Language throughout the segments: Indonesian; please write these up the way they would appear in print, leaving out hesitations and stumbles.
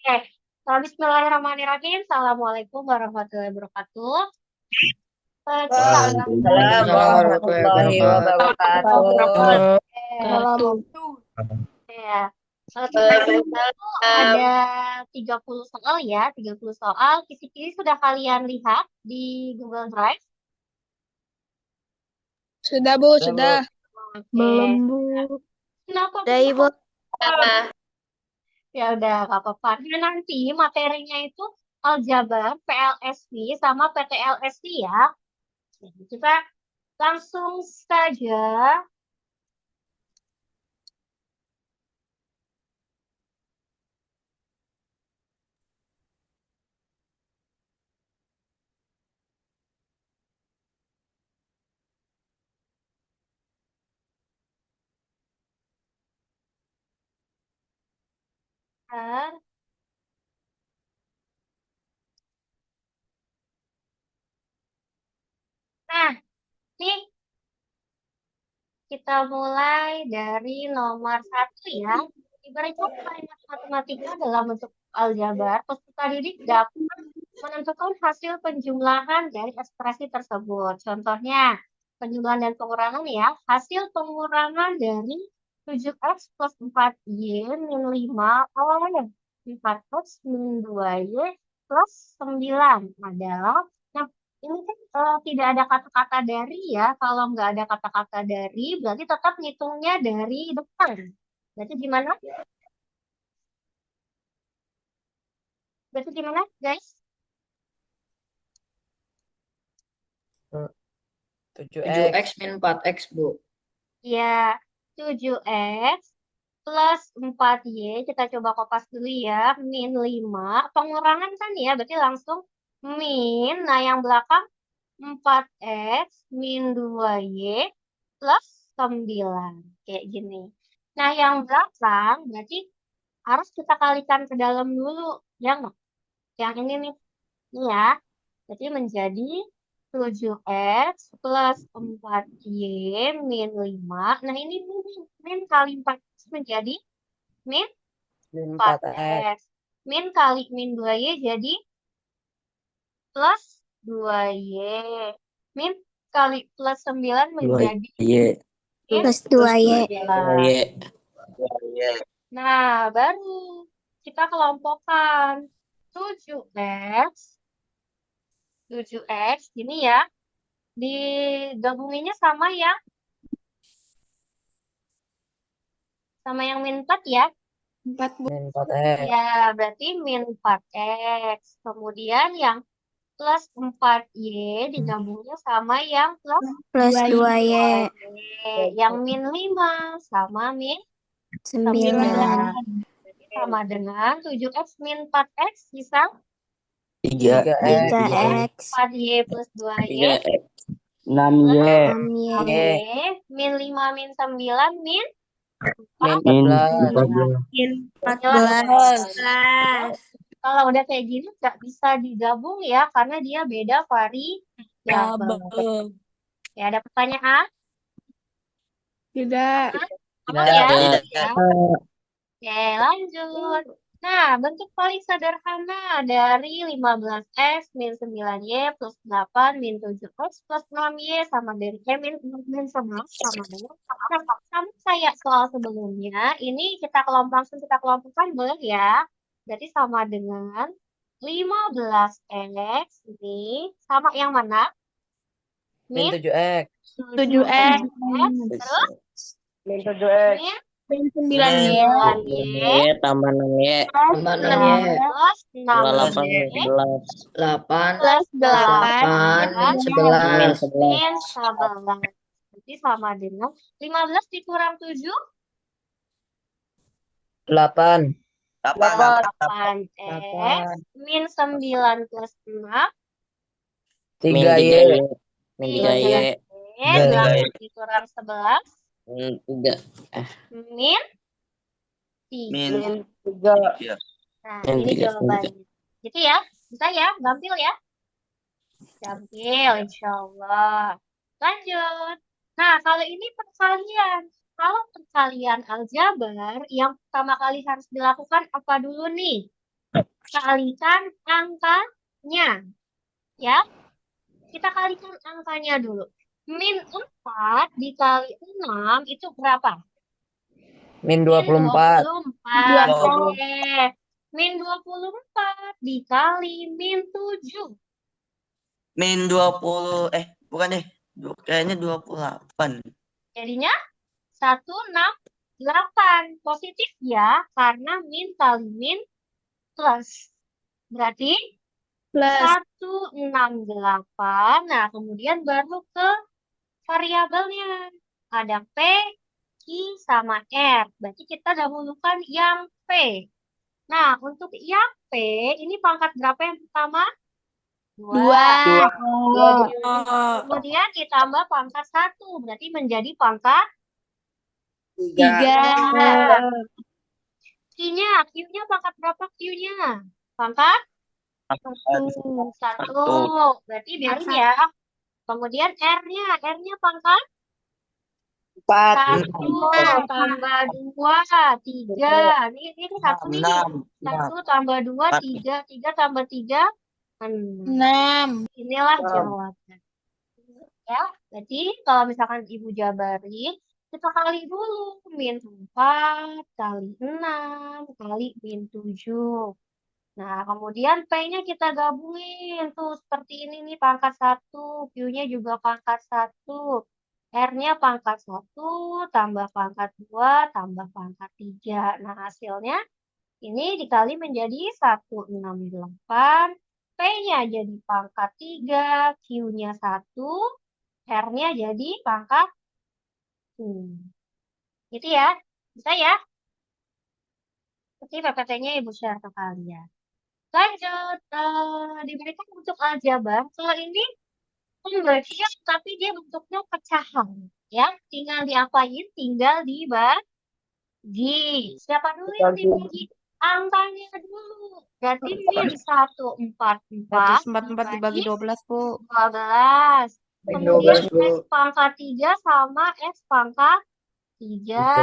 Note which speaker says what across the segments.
Speaker 1: Oke, Bismillahirrahmanirrahim. Assalamualaikum warahmatullahi wabarakatuh. Kita
Speaker 2: Waalaikumsalam
Speaker 3: Waalaikumsalam warahmatullahi
Speaker 2: warahmatullahi wabarakatuh.
Speaker 3: wabarakatuh.
Speaker 1: ya, kita itu ada 30 soal ya, 30 soal. Kisi-kisi sudah kalian lihat di Google Drive.
Speaker 3: Sudah, Bu, sudah.
Speaker 1: Oke. Kenapa
Speaker 2: Ibu.
Speaker 1: Ya udah, nggak apa-apa. Nah, nanti materinya itu aljabar, PLSV, sama PTLSV ya. Jadi kita langsung saja. Nah, nih kita mulai dari nomor 1 ya. Ibaratnya kalimat matematika dalam bentuk aljabar, peserta didik dapat menentukan hasil penjumlahan dari ekspresi tersebut. Contohnya, penjumlahan dan pengurangan ya. Hasil pengurangan dari 7x plus 4y min 5 oleh 4x min 2y plus 9 adalah. Nah, ini kan tidak ada kata-kata dari ya. Kalau nggak ada kata-kata dari, berarti tetap ngitungnya dari depan. Berarti gimana? Berarti gimana, guys?
Speaker 2: 7x min 4x, Bu.
Speaker 1: Ya, 7x plus 4y. Kita coba kopas dulu ya. Min 5. Pengurangan kan ya, berarti langsung min. Nah, yang belakang 4x min 2y plus 9. Kayak gini. Nah, yang belakang berarti harus kita kalikan ke dalam dulu. Ya nggak? Yang ini nih. Ini ya. Jadi menjadi 7x plus 4y min 5. Nah, ini min kali 4x menjadi min 4x. Min kali min 2y jadi plus 2y. Min kali plus 9 menjadi min
Speaker 2: Plus 2y.
Speaker 1: 9. Nah, baru kita kelompokkan 7x. 7x gini ya. Digabunginnya sama yang min 4 ya.
Speaker 3: 4, Bu.
Speaker 2: Min 4x.
Speaker 1: Ya, berarti min 4x. Kemudian yang plus 4y digabungnya sama yang plus
Speaker 2: 2y.
Speaker 1: Yang min 5 sama min
Speaker 2: 9.
Speaker 1: Berarti sama dengan 7x min 4x bisa
Speaker 2: 3x.
Speaker 1: 4y plus 2y
Speaker 2: 6y.
Speaker 1: min 5 min 9 min
Speaker 2: 14.
Speaker 1: Kalau udah kayak gini nggak bisa digabung ya karena dia beda variabel. Ya, ada pertanyaan?
Speaker 3: Tidak.
Speaker 1: Aman ya?
Speaker 2: Tidak.
Speaker 1: Oke, lanjut. Nah, bentuk paling sederhana dari 15x min 9y plus 8 min 7x plus 6y sama dari min 11 sama dengan. Nah, sama kayak soal sebelumnya, ini kita kelompokkan boleh ya. Berarti sama dengan 15x ini sama yang mana?
Speaker 2: Min 7x.
Speaker 1: 7x. Terus
Speaker 2: Min 7x.
Speaker 1: min
Speaker 3: Min 9y.
Speaker 1: 9y
Speaker 2: Tambah 6y.
Speaker 1: Tambah 6y. Plus
Speaker 2: 8
Speaker 1: 6y.
Speaker 2: 8
Speaker 1: Plus 8
Speaker 2: min 11.
Speaker 1: min 11. Berarti sama dengan 15 dikurang 7.
Speaker 2: 8.
Speaker 1: 8x min 9 plus 6.
Speaker 2: 3y.
Speaker 1: Min 3y. 8 dikurang 11.
Speaker 2: 3.
Speaker 1: Min 3. Nah, ini jawabannya. Gitu ya. Bisa ya? Gampil ya? Gampil, insya Allah. Lanjut. Nah, kalau ini perkalian. Kalau perkalian aljabar, yang pertama kali harus dilakukan apa dulu nih? kalikan angkanya. Ya, kita kalikan angkanya dulu. Min 4 dikali 6 itu berapa?
Speaker 2: Min
Speaker 1: Min
Speaker 2: 24.
Speaker 1: 24.
Speaker 3: 20.
Speaker 1: Oke. Min 24 dikali min 7.
Speaker 4: Min 20. Bukan deh. Kayaknya 28.
Speaker 1: Jadinya 168. Positif ya, karena min kali min plus. Berarti
Speaker 3: Plus.
Speaker 1: 168. Nah, kemudian baru ke variabelnya. Ada P, Q, sama R. Berarti kita dahulukan yang P. Nah, untuk yang P, ini pangkat berapa yang pertama? 2.
Speaker 3: 2.
Speaker 1: Kemudian ditambah pangkat 1. Berarti menjadi pangkat
Speaker 3: 3.
Speaker 1: 3. Q-nya pangkat berapa Q-nya? Pangkat 1. Berarti biarin ya. Kemudian R-nya pangkat
Speaker 2: 4.
Speaker 1: 1 tambah 2, 3. Ini satu nih. 1 tambah 2, 3. 3 tambah 3, 6.
Speaker 3: 6.
Speaker 1: Inilah jawabannya. Ya, berarti kalau misalkan Ibu jabarin, kita kali dulu. Min 4 kali 6 kali min 7. Nah, kemudian P-nya kita gabungin. Tuh, seperti ini nih, pangkat 1. Q-nya juga pangkat 1. R-nya pangkat 1, tambah pangkat 2, tambah pangkat 3. Nah, hasilnya ini dikali menjadi 168. P-nya jadi pangkat 3, Q-nya 1, R-nya jadi pangkat 1. Gitu ya. Bisa ya? Nanti PPT-nya Ibu share ke kalian. Lanjut, diberikan bentuk aljabar. Kalau ini pembagian, tapi dia bentuknya pecahan. Ya, tinggal diapain? Tinggal dibagi. Siapa dulu yang dibagi? Angkanya dulu. Berarti min 144
Speaker 3: 144 dibagi 12, Bu.
Speaker 1: 12.
Speaker 2: Min
Speaker 1: Kemudian
Speaker 2: 12
Speaker 1: X pangkat 3 sama X pangkat 3.
Speaker 2: Tiga.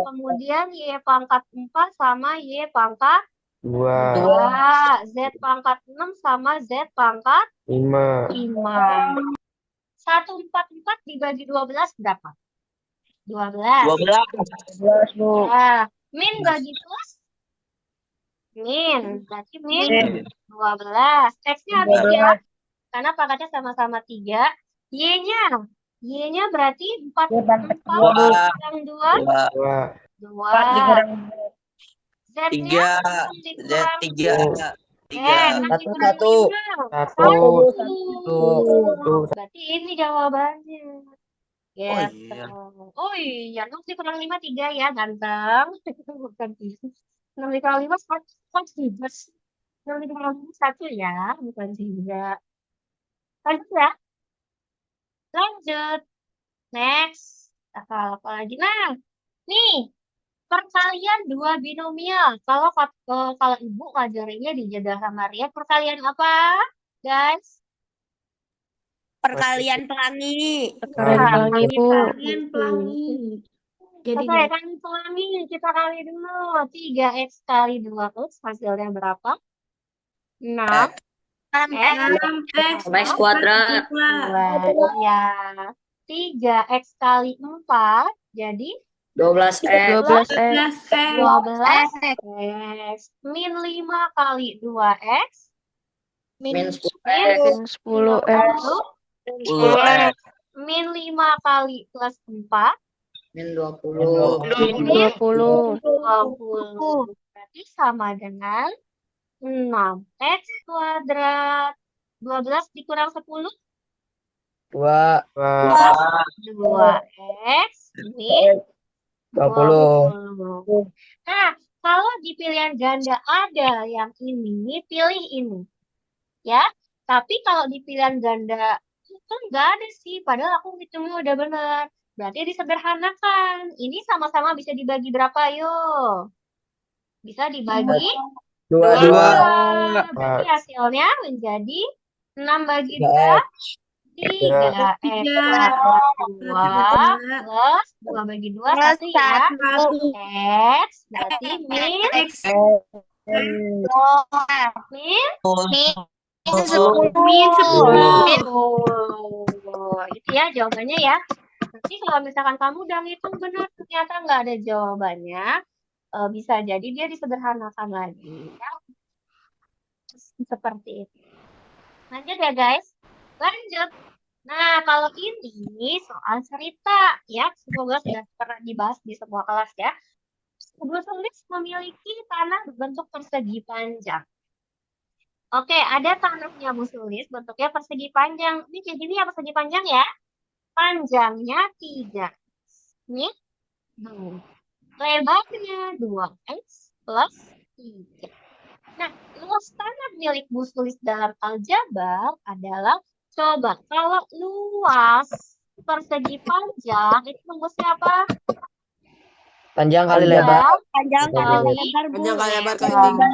Speaker 1: Kemudian Y pangkat 4 sama Y pangkat
Speaker 2: 2.
Speaker 1: 2. Z pangkat 6 sama Z pangkat
Speaker 2: 5.
Speaker 1: 5. 144 dibagi 12 berapa? 12.
Speaker 4: 12.
Speaker 2: 12, Bu.
Speaker 1: Ya. Min bagi plus? Min. Berarti min 12. X-nya habis ya. Karena pangkatnya sama-sama 3. Y-nya. Y-nya berarti 4 kurang 2.
Speaker 2: 2.
Speaker 1: 2. Z-nya 6
Speaker 4: Z
Speaker 1: dikurang
Speaker 4: 3.
Speaker 1: 6
Speaker 2: Satu,
Speaker 1: dikurang
Speaker 2: satu.
Speaker 1: 5.
Speaker 2: 1.
Speaker 1: Berarti ini jawabannya.
Speaker 4: Oh
Speaker 1: Gitu.
Speaker 4: iya.
Speaker 1: Oh iya, 6 dikurang 5, 3 ya, ganteng. Bukan 3. 6 dikurang 5, 3. 6 dikurang 5, 1 ya, bukan 3. Lanjut ya. Lanjut. Next. Apa lagi? Nah, nih. Perkalian dua binomial. Kalau Ibu ngajarinnya di Jeddah Maria, perkalian apa, guys?
Speaker 3: Perkalian pelangi.
Speaker 1: Perkalian
Speaker 3: Perkalian
Speaker 1: pelangi.
Speaker 3: Jadi
Speaker 1: Oke, kan pelangi. Kita kali dulu. 3X kali 2X hasilnya berapa? 6. X.
Speaker 2: X kuadrat.
Speaker 1: 2. Ya. 3X kali 4. Jadi
Speaker 2: 12X.
Speaker 1: 12X. Min 5 kali 2X.
Speaker 2: Min 10X.
Speaker 1: 10X.
Speaker 4: 10X.
Speaker 1: Min 5 kali plus 4.
Speaker 2: Min 20.
Speaker 1: Min 20. Berarti sama dengan 6X kuadrat. 12 dikurang 10.
Speaker 2: 2.
Speaker 1: 2X min
Speaker 2: 20.
Speaker 1: 20. Nah, kalau di pilihan ganda ada yang ini, pilih ini. Ya, tapi kalau di pilihan ganda itu nggak ada sih, padahal aku ngitungnya udah benar. Berarti disederhanakan. Ini sama-sama bisa dibagi berapa, yuk? Bisa dibagi
Speaker 2: 2.
Speaker 1: Berarti hasilnya menjadi 6 bagi 2, 3X kuadrat 2 plus 2 bagi 2, 1 ya. X berarti min Min
Speaker 3: Min 10.
Speaker 1: 10. Itu ya jawabannya ya. Nanti kalau misalkan kamu udah ngitung benar ternyata nggak ada jawabannya, bisa jadi dia disederhanakan lagi. Ya. Seperti itu. Lanjut ya guys. Lanjut. Nah, kalau ini soal cerita ya, semoga sudah pernah dibahas di semua kelas ya. Busulis memiliki tanah berbentuk persegi panjang. Oke, ada tanahnya Busulis bentuknya persegi panjang. Ini kayak gini ya persegi panjang ya. Panjangnya 3. Ini 2. Lebarnya 2x plus 3. Nah, luas tanah milik Busulis dalam aljabar adalah, coba kalau luas persegi panjang itu rumusnya apa?
Speaker 2: Panjang kali lebar.
Speaker 3: Panjang kali
Speaker 1: Kali
Speaker 3: lebar, Bu.
Speaker 5: Panjang kali lebar kali
Speaker 1: lebar.
Speaker 5: tinggi.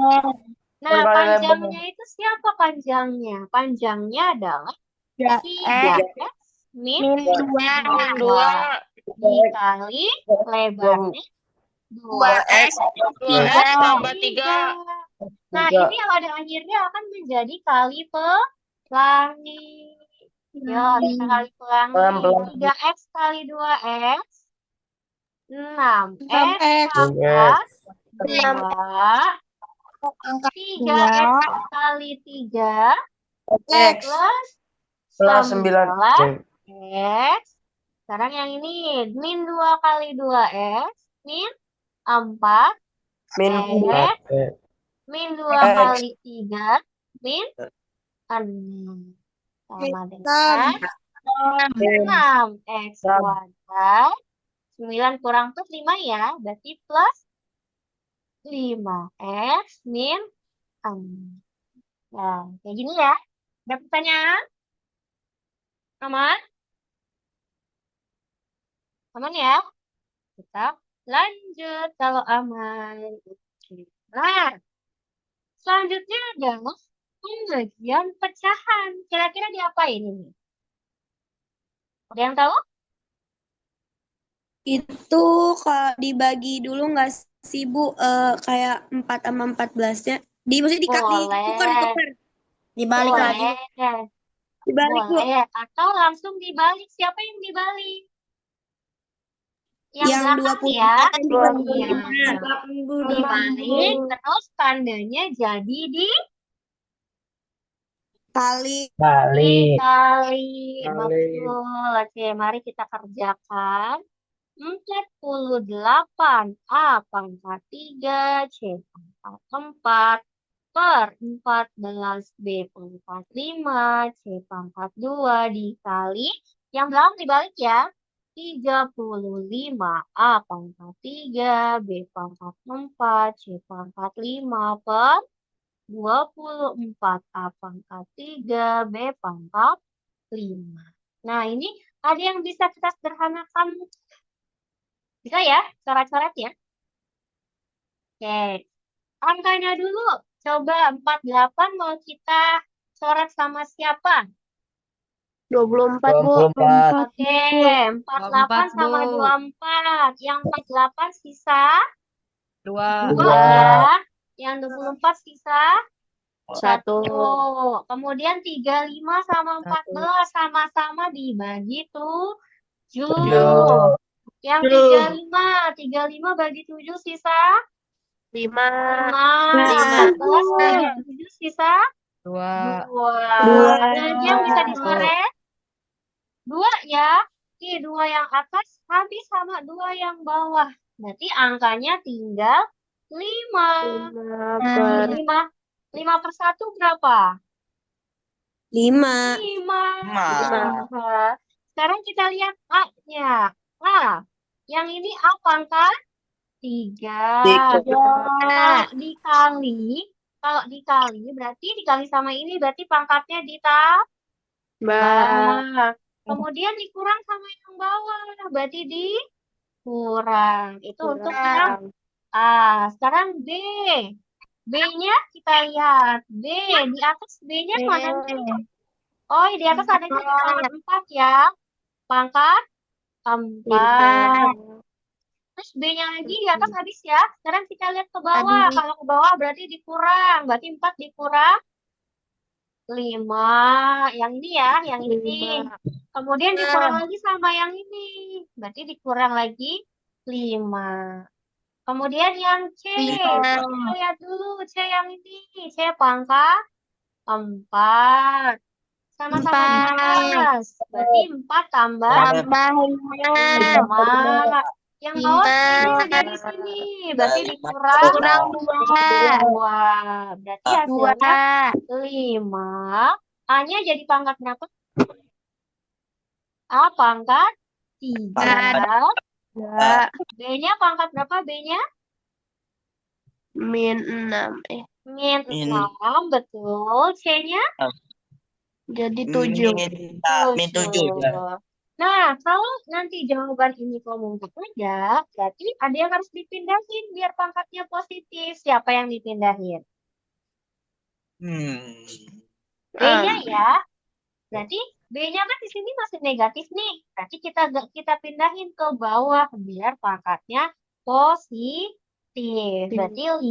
Speaker 1: Nah,
Speaker 2: Kali lebar.
Speaker 1: panjangnya itu siapa panjangnya? Panjangnya adalah 3x min 2 dikali lebarnya 2x
Speaker 5: tambah 3.
Speaker 1: Nah, ini yang ada akhirnya akan menjadi kali pelangi. Ya, kita kali pelangi. 3x kali 2x 6x tambah 2 3x kali 3
Speaker 2: X
Speaker 1: plus
Speaker 2: plus 9.
Speaker 1: 9x. Sekarang yang ini min 2 kali 2x min 4
Speaker 2: Min
Speaker 1: x
Speaker 2: 4.
Speaker 1: min 2 kali 3 min 6 sama dengan 6x kuadrat. 9 kurang plus 5 ya, berarti plus 5x min 6. Nah, kayak gini ya. Ada pertanyaan? Aman? Aman ya? Kita lanjut kalau aman. Oke. Nah, selanjutnya adalah pembagian pecahan. Kira-kira diapain ini? Ada yang tahu?
Speaker 3: Itu kalau dibagi dulu nggak sih, Bu? Kayak 4 sama 14-nya. Maksudnya ditukar. Dibalik lagi.
Speaker 1: Boleh.
Speaker 3: Dibalik, Bu.
Speaker 1: Boleh. Atau langsung dibalik. Siapa yang dibalik?
Speaker 3: Yang
Speaker 1: belakang
Speaker 3: 20
Speaker 1: ya.
Speaker 3: dibalik.
Speaker 1: Iya. Dibalik, terus tandanya jadi
Speaker 3: Kali.
Speaker 1: dikali. Betul. Oke, mari kita kerjakan. 48 A pangkat 3 C pangkat 4 per 14 B pangkat 5 C pangkat 2 dikali. Yang belakang dibalik ya. 35 A pangkat 3 B pangkat 4 C pangkat 5 per 24 A pangkat 3 B pangkat 5. Nah, ini ada yang bisa kita sederhanakan. Bisa ya, coret-coret ya. Oke, angkanya dulu. Coba 48 mau kita coret sama siapa?
Speaker 3: 24, Bu.
Speaker 2: 24.
Speaker 1: Oke, 48 sama 24. Yang 48 sisa 2 ya. Yang 24 sisa 1. Kemudian 35 sama 14 sama-sama dibagi 7. Yang 35 bagi 7 sisa 5. 14 bagi 7 sisa 2. Jadi yang bisa dicoret 2 ya. Oke, 2 yang atas habis sama 2 yang bawah. Berarti angkanya tinggal 5. 5 per 1 berapa?
Speaker 3: 5.
Speaker 1: 5. Sekarang kita lihat A-nya. A. Yang ini A pangkat 3. Kalau dikali berarti dikali sama ini berarti pangkatnya ditambah. Kemudian dikurang sama yang bawah berarti dikurang. Itu untuk yang A. Sekarang B. B-nya kita lihat. B. Di atas B-nya mana nih? Oh, di atas adanya di pangkat 4 ya. Pangkat 4. Terus B-nya lagi di atas habis ya. Sekarang kita lihat ke bawah. Kalau ke bawah berarti dikurang. Berarti 4 dikurang 5. Yang ini ya, yang ini. Kemudian dikurang lagi sama yang ini. Berarti dikurang lagi 5. Kemudian yang C. Kita lihat dulu C yang ini. C pangkat 4. Sama-sama di atas. Berarti 4 tambah 5. Yang bawah ini udah di sini. Berarti dikurang 2. Berarti hasilnya 5. A-nya jadi pangkat berapa? A pangkat 3. B-nya pangkat berapa B-nya?
Speaker 3: -6.
Speaker 1: Min
Speaker 4: Min.
Speaker 1: 6, betul. C-nya?
Speaker 3: Jadi
Speaker 4: Min 7 ya.
Speaker 1: Nah, kalau nanti jawaban ini kamu nggak ada, berarti ada yang harus dipindahin biar pangkatnya positif. Siapa yang dipindahin? B-nya ya. Berarti B-nya kan di sini masih negatif nih. Berarti kita pindahin ke bawah biar pangkatnya positif. Berarti 5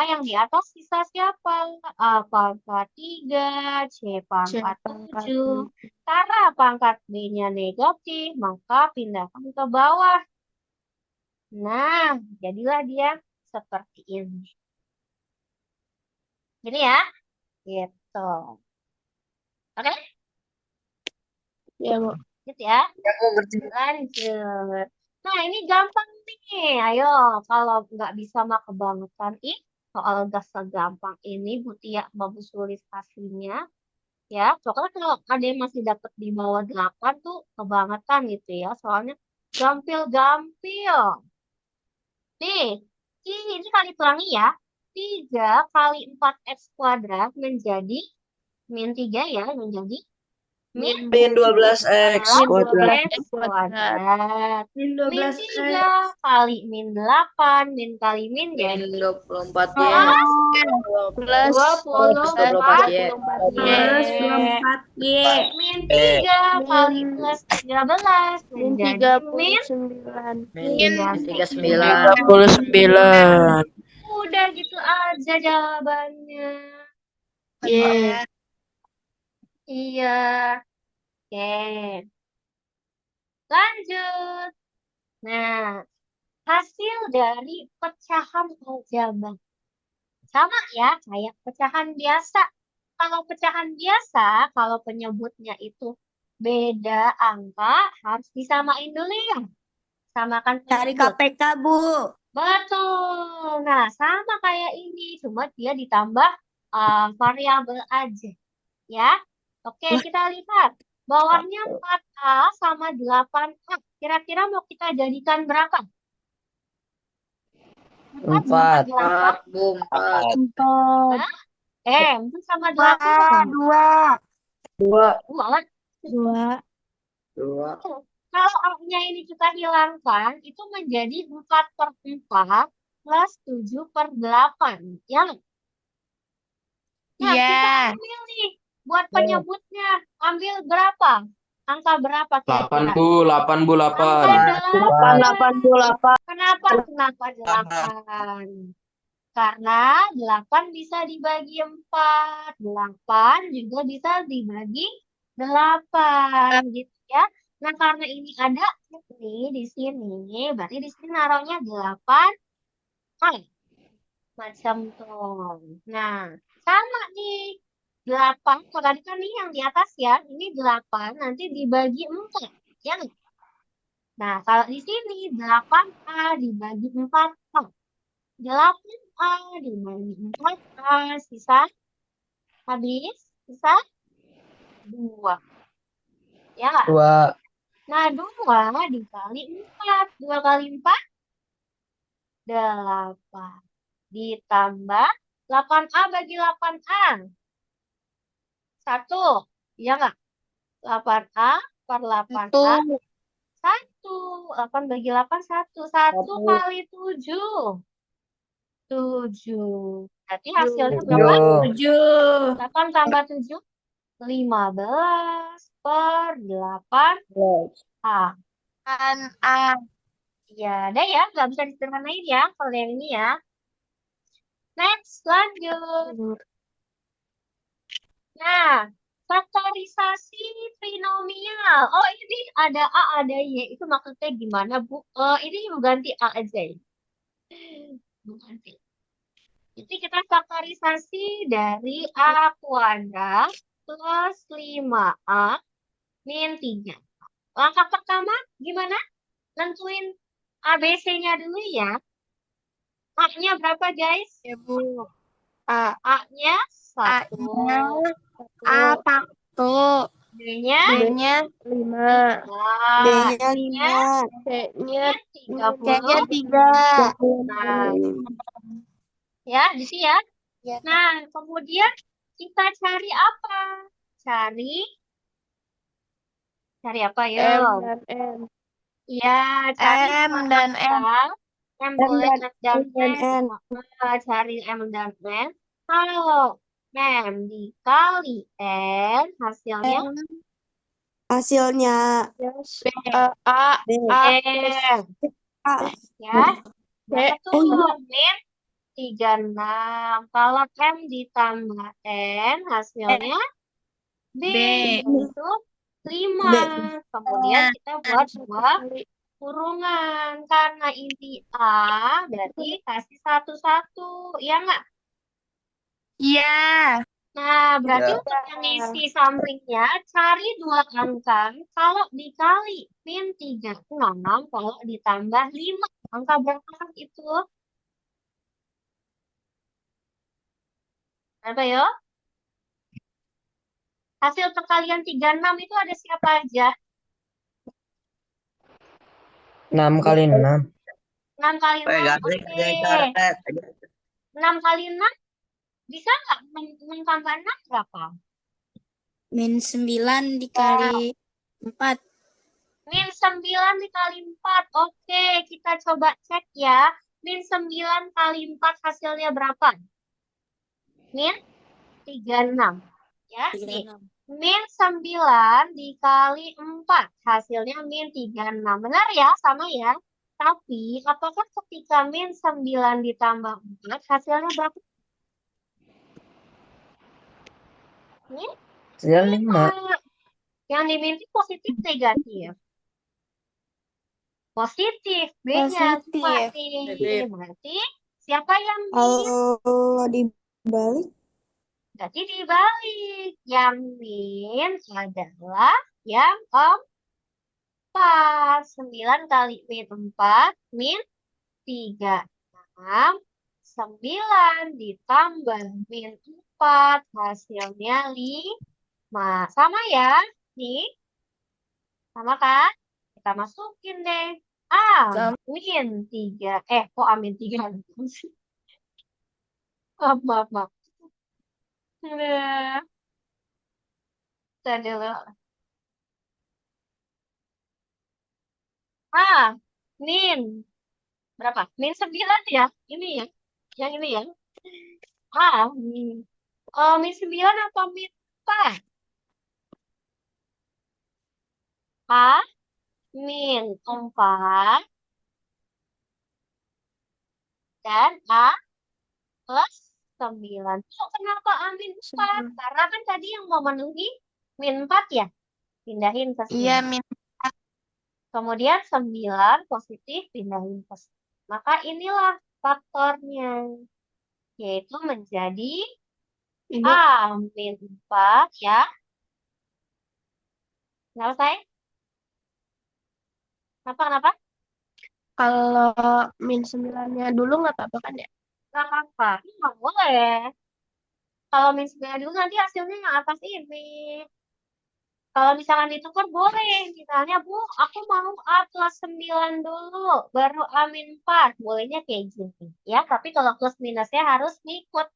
Speaker 1: yang di atas sisa siapa? A pangkat 3, C pangkat 7. Karena pangkat B-nya negatif, maka pindahkan ke bawah. Nah, jadilah dia seperti ini. Gini ya. Gitu. Oke?
Speaker 3: Ya, Bu.
Speaker 1: Gitu ya.
Speaker 2: Ya, aku ngerti.
Speaker 1: Lanjut. Nah, ini gampang nih. Ayo, kalau nggak bisa mah kebangetan. Soal gas segampang ini, Bu Tia sama Bu Sulis hasilnya. Ya, soalnya kalau ada yang masih dapat di bawah 8 tuh kebangetan gitu ya. Soalnya gampil-gampil. Nih, ini kali pelangi ya. 3 kali 4x kuadrat menjadi min 3 ya, menjadi min
Speaker 2: Min 12x kuadrat.
Speaker 1: X kuadrat.
Speaker 3: Min
Speaker 1: Min 3 kali min 8. Min kali min jadi
Speaker 2: 24Y.
Speaker 3: Plus
Speaker 1: 24
Speaker 2: Y.
Speaker 3: plus 24Y.
Speaker 1: Min 3 kali plus 13
Speaker 3: Min
Speaker 1: menjadi min
Speaker 3: 39.
Speaker 2: Min 39.
Speaker 5: 39.
Speaker 1: Udah gitu aja jawabannya.
Speaker 3: Ye.
Speaker 1: Iya. Oke. Lanjut. Nah, hasil dari pecahan aljabar. Sama ya, kayak pecahan biasa. Kalau pecahan biasa, kalau penyebutnya itu beda angka, harus disamain dulu ya. Samakan
Speaker 3: Cari
Speaker 1: penyebut.
Speaker 3: KPK, Bu.
Speaker 1: Betul. Nah, sama kayak ini, cuma dia ditambah variabel aja. Ya. Oke, kita lihat. Bawahnya 4A sama 8A. Kira-kira mau kita jadikan berapa?
Speaker 2: 4.
Speaker 1: 4
Speaker 2: Bu, 4.
Speaker 3: 4.
Speaker 1: 4 sama 8
Speaker 3: 2.
Speaker 2: 2.
Speaker 1: 2.
Speaker 3: 2.
Speaker 2: 2.
Speaker 1: Kalau A-nya ini kita hilangkan, itu menjadi 4/4 plus 7/8. Ya nggak? Nah, kita ambil nih buat penyebutnya. Ambil berapa? Angka berapa kira-kira?
Speaker 6: 8 Bu, 8.
Speaker 1: Angka
Speaker 3: 88.
Speaker 1: Kenapa 8? Karena 8 bisa dibagi 4. 8 juga bisa dibagi 8. Gitu ya. Nah, karena ini ada nih di sini, berarti di sini naruhnya 8 kali. Macam tuh. Nah, sama nih. 8, kalau tadi kan ini yang di atas ya, ini 8 nanti dibagi 4. Ya nggak? Nah, kalau di sini 8A dibagi 4A. 8A dibagi 4A, sisa habis, sisa 2. Ya nggak?
Speaker 2: 2.
Speaker 1: Nah, 2 dikali 4. 2 kali 4, 8. Ditambah 8A bagi 8A. 1. Iya nggak? 8A per 8A. 1. 8 bagi 8, 1. 1 kali 7. 7. Berarti hasilnya berapa?
Speaker 3: 7.
Speaker 1: 8 tambah 7. 15 per 8A.
Speaker 3: A.
Speaker 1: Ya, ada ya, nggak bisa disederhanain ya kalau yang ini ya. Next, lanjut. Nah, faktorisasi trinomial. Oh, ini ada A, ada Y. Itu maksudnya gimana, Bu? Ini Ibu ganti A aja ya. Bu ganti. Jadi kita faktorisasi dari A kuadrat plus 5A min 3. Langkah pertama gimana? Nentuin ABC-nya dulu ya. A-nya berapa, guys?
Speaker 3: Ya, Bu. A.
Speaker 1: A-nya 1.
Speaker 3: A-nya A1.
Speaker 1: B-nya
Speaker 3: B-nya 5.
Speaker 1: 5.
Speaker 3: B-nya
Speaker 1: C-nya
Speaker 3: 5. C-nya
Speaker 1: C-nya
Speaker 3: 3.
Speaker 1: 30. Nah, ya, gitu ya.
Speaker 3: Ya.
Speaker 1: Nah, kemudian kita cari apa? Cari apa,
Speaker 3: M
Speaker 1: yuk?
Speaker 3: dan N.
Speaker 1: Ya, cari
Speaker 3: M
Speaker 1: dua
Speaker 3: dan N.
Speaker 1: angka. M boleh M dan N.
Speaker 3: N.
Speaker 1: Cari M dan N. Kalau M dikali N, hasilnya
Speaker 3: Hasilnya B. A.
Speaker 1: B.
Speaker 3: A. A.
Speaker 1: Ya, berapa
Speaker 3: B.
Speaker 1: tuh? Min 36. Kalau M ditambah N, hasilnya B,
Speaker 3: B.
Speaker 1: yaitu 5. Kemudian kita buat dua kurungan. Karena ini A, berarti kasih satu-satu. Iya nggak?
Speaker 3: Iya.
Speaker 1: Nah, berarti
Speaker 2: Ya.
Speaker 1: untuk yang isi sampingnya, cari dua angka. Kalau dikali min 36, kalau ditambah 5. Angka berapa kan itu? Berapa ya? Hasil perkalian 36 itu ada siapa aja?
Speaker 2: 6 kali 6.
Speaker 1: 6 kali 6,
Speaker 4: Garis
Speaker 1: oke.
Speaker 4: ada coret.
Speaker 1: 6 kali 6, bisa nggak? 6 tambah 6 berapa?
Speaker 3: Min 9 dikali 4.
Speaker 1: Min 9 dikali 4. Oke, kita coba cek ya. Min 9 kali 4 hasilnya berapa? Min 36. Ya, nih. Min 9 dikali 4. Hasilnya min 36. Benar ya? Sama ya? Tapi, apakah ketika min 9 ditambah 4, hasilnya berapa? Min
Speaker 2: Hasilnya 5.
Speaker 1: 5. Yang diminti positif negatif? Positif. B-nya
Speaker 3: Positif.
Speaker 1: 5 nih. Berarti siapa yang min?
Speaker 3: Kalau dibalik,
Speaker 1: Berarti dibalik. Yang min adalah yang 4. 9 kali min 4. Min 36. 9 ditambah min 4. Hasilnya 5. Sama ya? Nih. Sama kan? Kita masukin deh. Min 3. Kok amin 3? Maaf, maaf, maaf. Nah, kita dulu. Min. Berapa? Min 9 ya? Ini ya? Yang ini ya? Min. Min 9 atau min 4? Min 4 dan plus 9. Kok kenapa min 4? Karena kan tadi yang memenuhi min 4 ya? Pindahin ke sini.
Speaker 3: iya min.
Speaker 1: Kemudian 9 positif pindahin ke sini. Maka inilah faktornya. Yaitu menjadi min 4 ya. Kenapa saya? Kenapa?
Speaker 3: Kalau min 9-nya dulu nggak apa-apa kan ya?
Speaker 1: Nggak apa-apa. Nggak boleh. Kalau min 9 dulu nanti hasilnya yang atas ini. Kalau misalkan ditukar boleh. Misalnya, Bu, aku mau A plus 9 dulu. Baru A min 4. Bolehnya kayak gini. Ya, tapi kalau plus minusnya harus ngikut.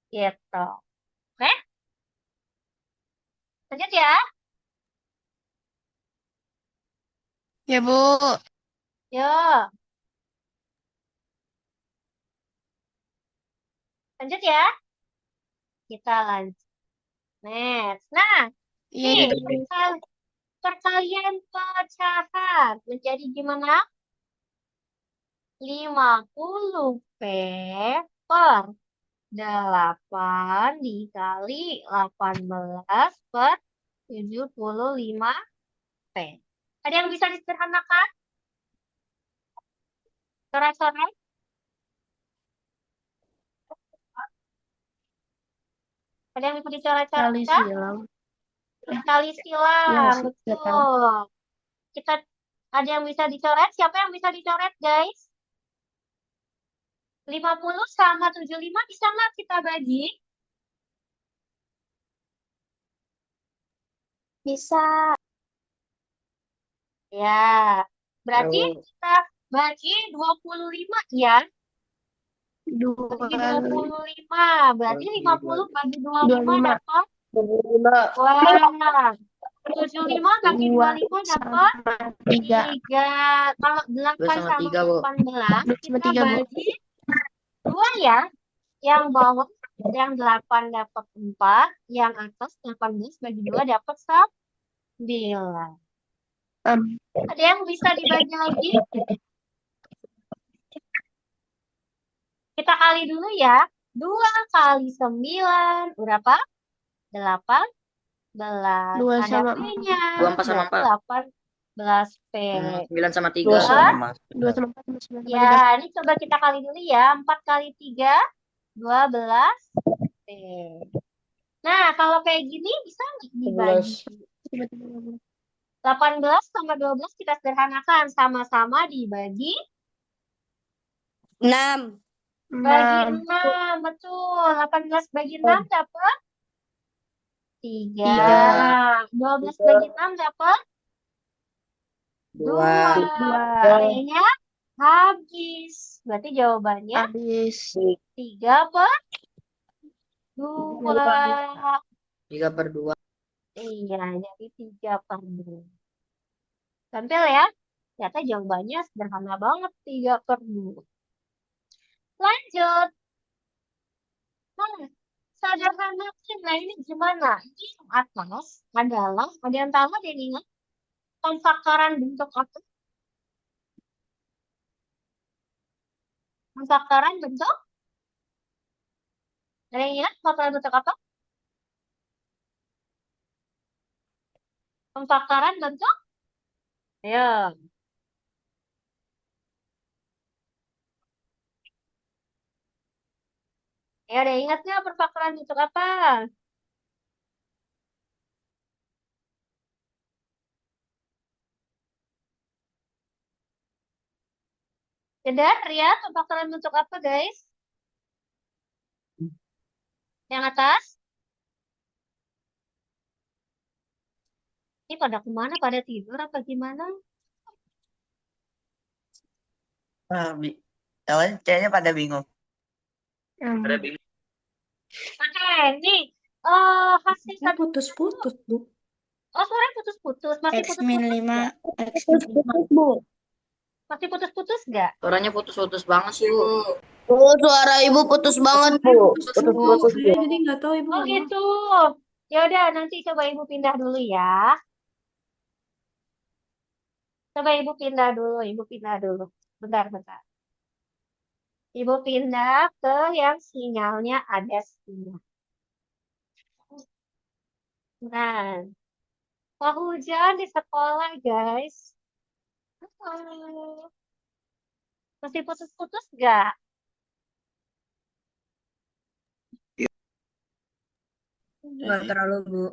Speaker 1: Gitu. Oke? Lanjut ya.
Speaker 3: Ya, Bu.
Speaker 1: Yuk. Lanjut ya. Kita lanjut. Next. Nah,
Speaker 3: Iya,
Speaker 1: nih perkalian pecahan menjadi gimana? 50P per 8 dikali 18 per 75P. Ada yang bisa disederhanakan? Coret-coret? Ada yang bisa dicoret-coret?
Speaker 3: Kali silang.
Speaker 1: Kali silang,
Speaker 3: Iya sih, nggak tahu.
Speaker 1: betul. Kita ada yang bisa dicoret? Siapa yang bisa dicoret, guys? 50 sama 75 bisa nggak kita bagi?
Speaker 3: Bisa.
Speaker 1: Ya, berarti kita bagi 25 ya. Bagi 25. Berarti 50 bagi 25 dapat? 2. 75 bagi 25 dapat? 3. Kalau 8 sama
Speaker 5: 3, Bu.
Speaker 1: 18 kita
Speaker 3: 3, Bu.
Speaker 1: bagi 2 ya. Yang bawah yang 8 dapat 4, yang atas 18 bagi 2 dapat 9. Ada yang bisa dibagi lagi? Kita kali dulu ya. 2 kali 9 berapa? 18.
Speaker 3: 2
Speaker 1: Ada
Speaker 3: sama
Speaker 1: P-nya.
Speaker 5: 24 sama 4.
Speaker 1: 18P.
Speaker 5: 9 sama 3.
Speaker 3: 2
Speaker 1: sama
Speaker 3: 2 sama 4 sama 9 sama 3.
Speaker 1: Ya, ini coba kita kali dulu ya. 4 kali 3, 12P. Nah, kalau kayak gini bisa nggak dibagi? 18 sama 12 kita sederhanakan. Sama-sama dibagi
Speaker 3: 6.
Speaker 1: bagi 6. Betul. 18 bagi 6 dapat 3. 12 bagi 6 dapat 2. Artinya habis. Berarti jawabannya
Speaker 3: Habis.
Speaker 1: 3 per 2.
Speaker 5: 3 per 2.
Speaker 1: Iya, jadi 3 per 2. Tampil ya. Ternyata jawabannya sederhana banget. 3 per 2. Lanjut. Nah, sederhanakan. Nah, ini gimana? Ini yang atas adalah, ada yang tahu, ada yang ingat? Pemfaktoran bentuk apa? Pemfaktoran bentuk? Ada yang ingat pemfaktoran bentuk apa? Pemfaktoran bentuk? Ayo. Ya, ada yang ingat nggak pemfaktoran bentuk apa? Sadar ya, pemfaktoran bentuk apa, guys? Yang atas? Ini pada kemana? Pada tidur apa gimana?
Speaker 4: Kayaknya pada bingung.
Speaker 5: Pada bingung.
Speaker 1: Oke, nih. Hasil satu.
Speaker 6: Putus-putus, Bu.
Speaker 1: Oh, suaranya putus-putus. Masih
Speaker 6: X
Speaker 1: putus-putus
Speaker 6: min 5,
Speaker 1: nggak?
Speaker 6: X min 5.
Speaker 3: Bu.
Speaker 1: Masih putus-putus nggak?
Speaker 5: Suaranya putus-putus banget sih, Bu.
Speaker 3: Oh, suara Ibu putus banget, Bu.
Speaker 6: Putus-putus. Saya jadi nggak tahu Ibu
Speaker 1: Oh,
Speaker 6: ngomong.
Speaker 1: gitu. Ya udah, nanti coba Ibu pindah dulu ya. Coba Ibu pindah dulu, Ibu pindah dulu. Bentar, bentar. Ibu pindah ke yang sinyalnya ada sinyal. Nah, mau hujan di sekolah, guys. Halo. Masih putus-putus nggak?
Speaker 6: Nggak terlalu, Bu.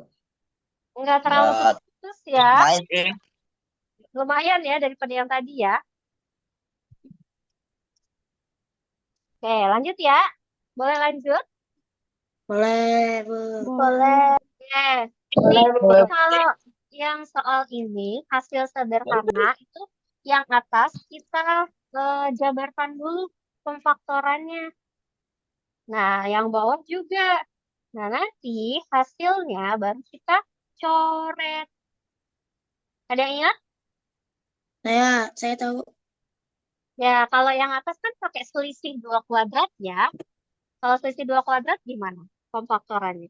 Speaker 1: Nggak terlalu
Speaker 4: Nggak.
Speaker 1: putus-putus ya.
Speaker 4: Main sih.
Speaker 1: Lumayan ya daripada yang tadi ya. Oke, lanjut ya. Boleh lanjut?
Speaker 6: Boleh, Bu.
Speaker 1: Boleh. Oke. Ini kalau yang soal ini, hasil sederhana itu yang atas kita jabarkan dulu pemfaktorannya. Nah, yang bawah juga. Nah, nanti hasilnya baru kita coret. Ada yang ingat?
Speaker 6: Saya tahu.
Speaker 1: Ya, kalau yang atas kan pakai selisih 2 kuadrat ya. Kalau selisih 2 kuadrat gimana pemfaktorannya?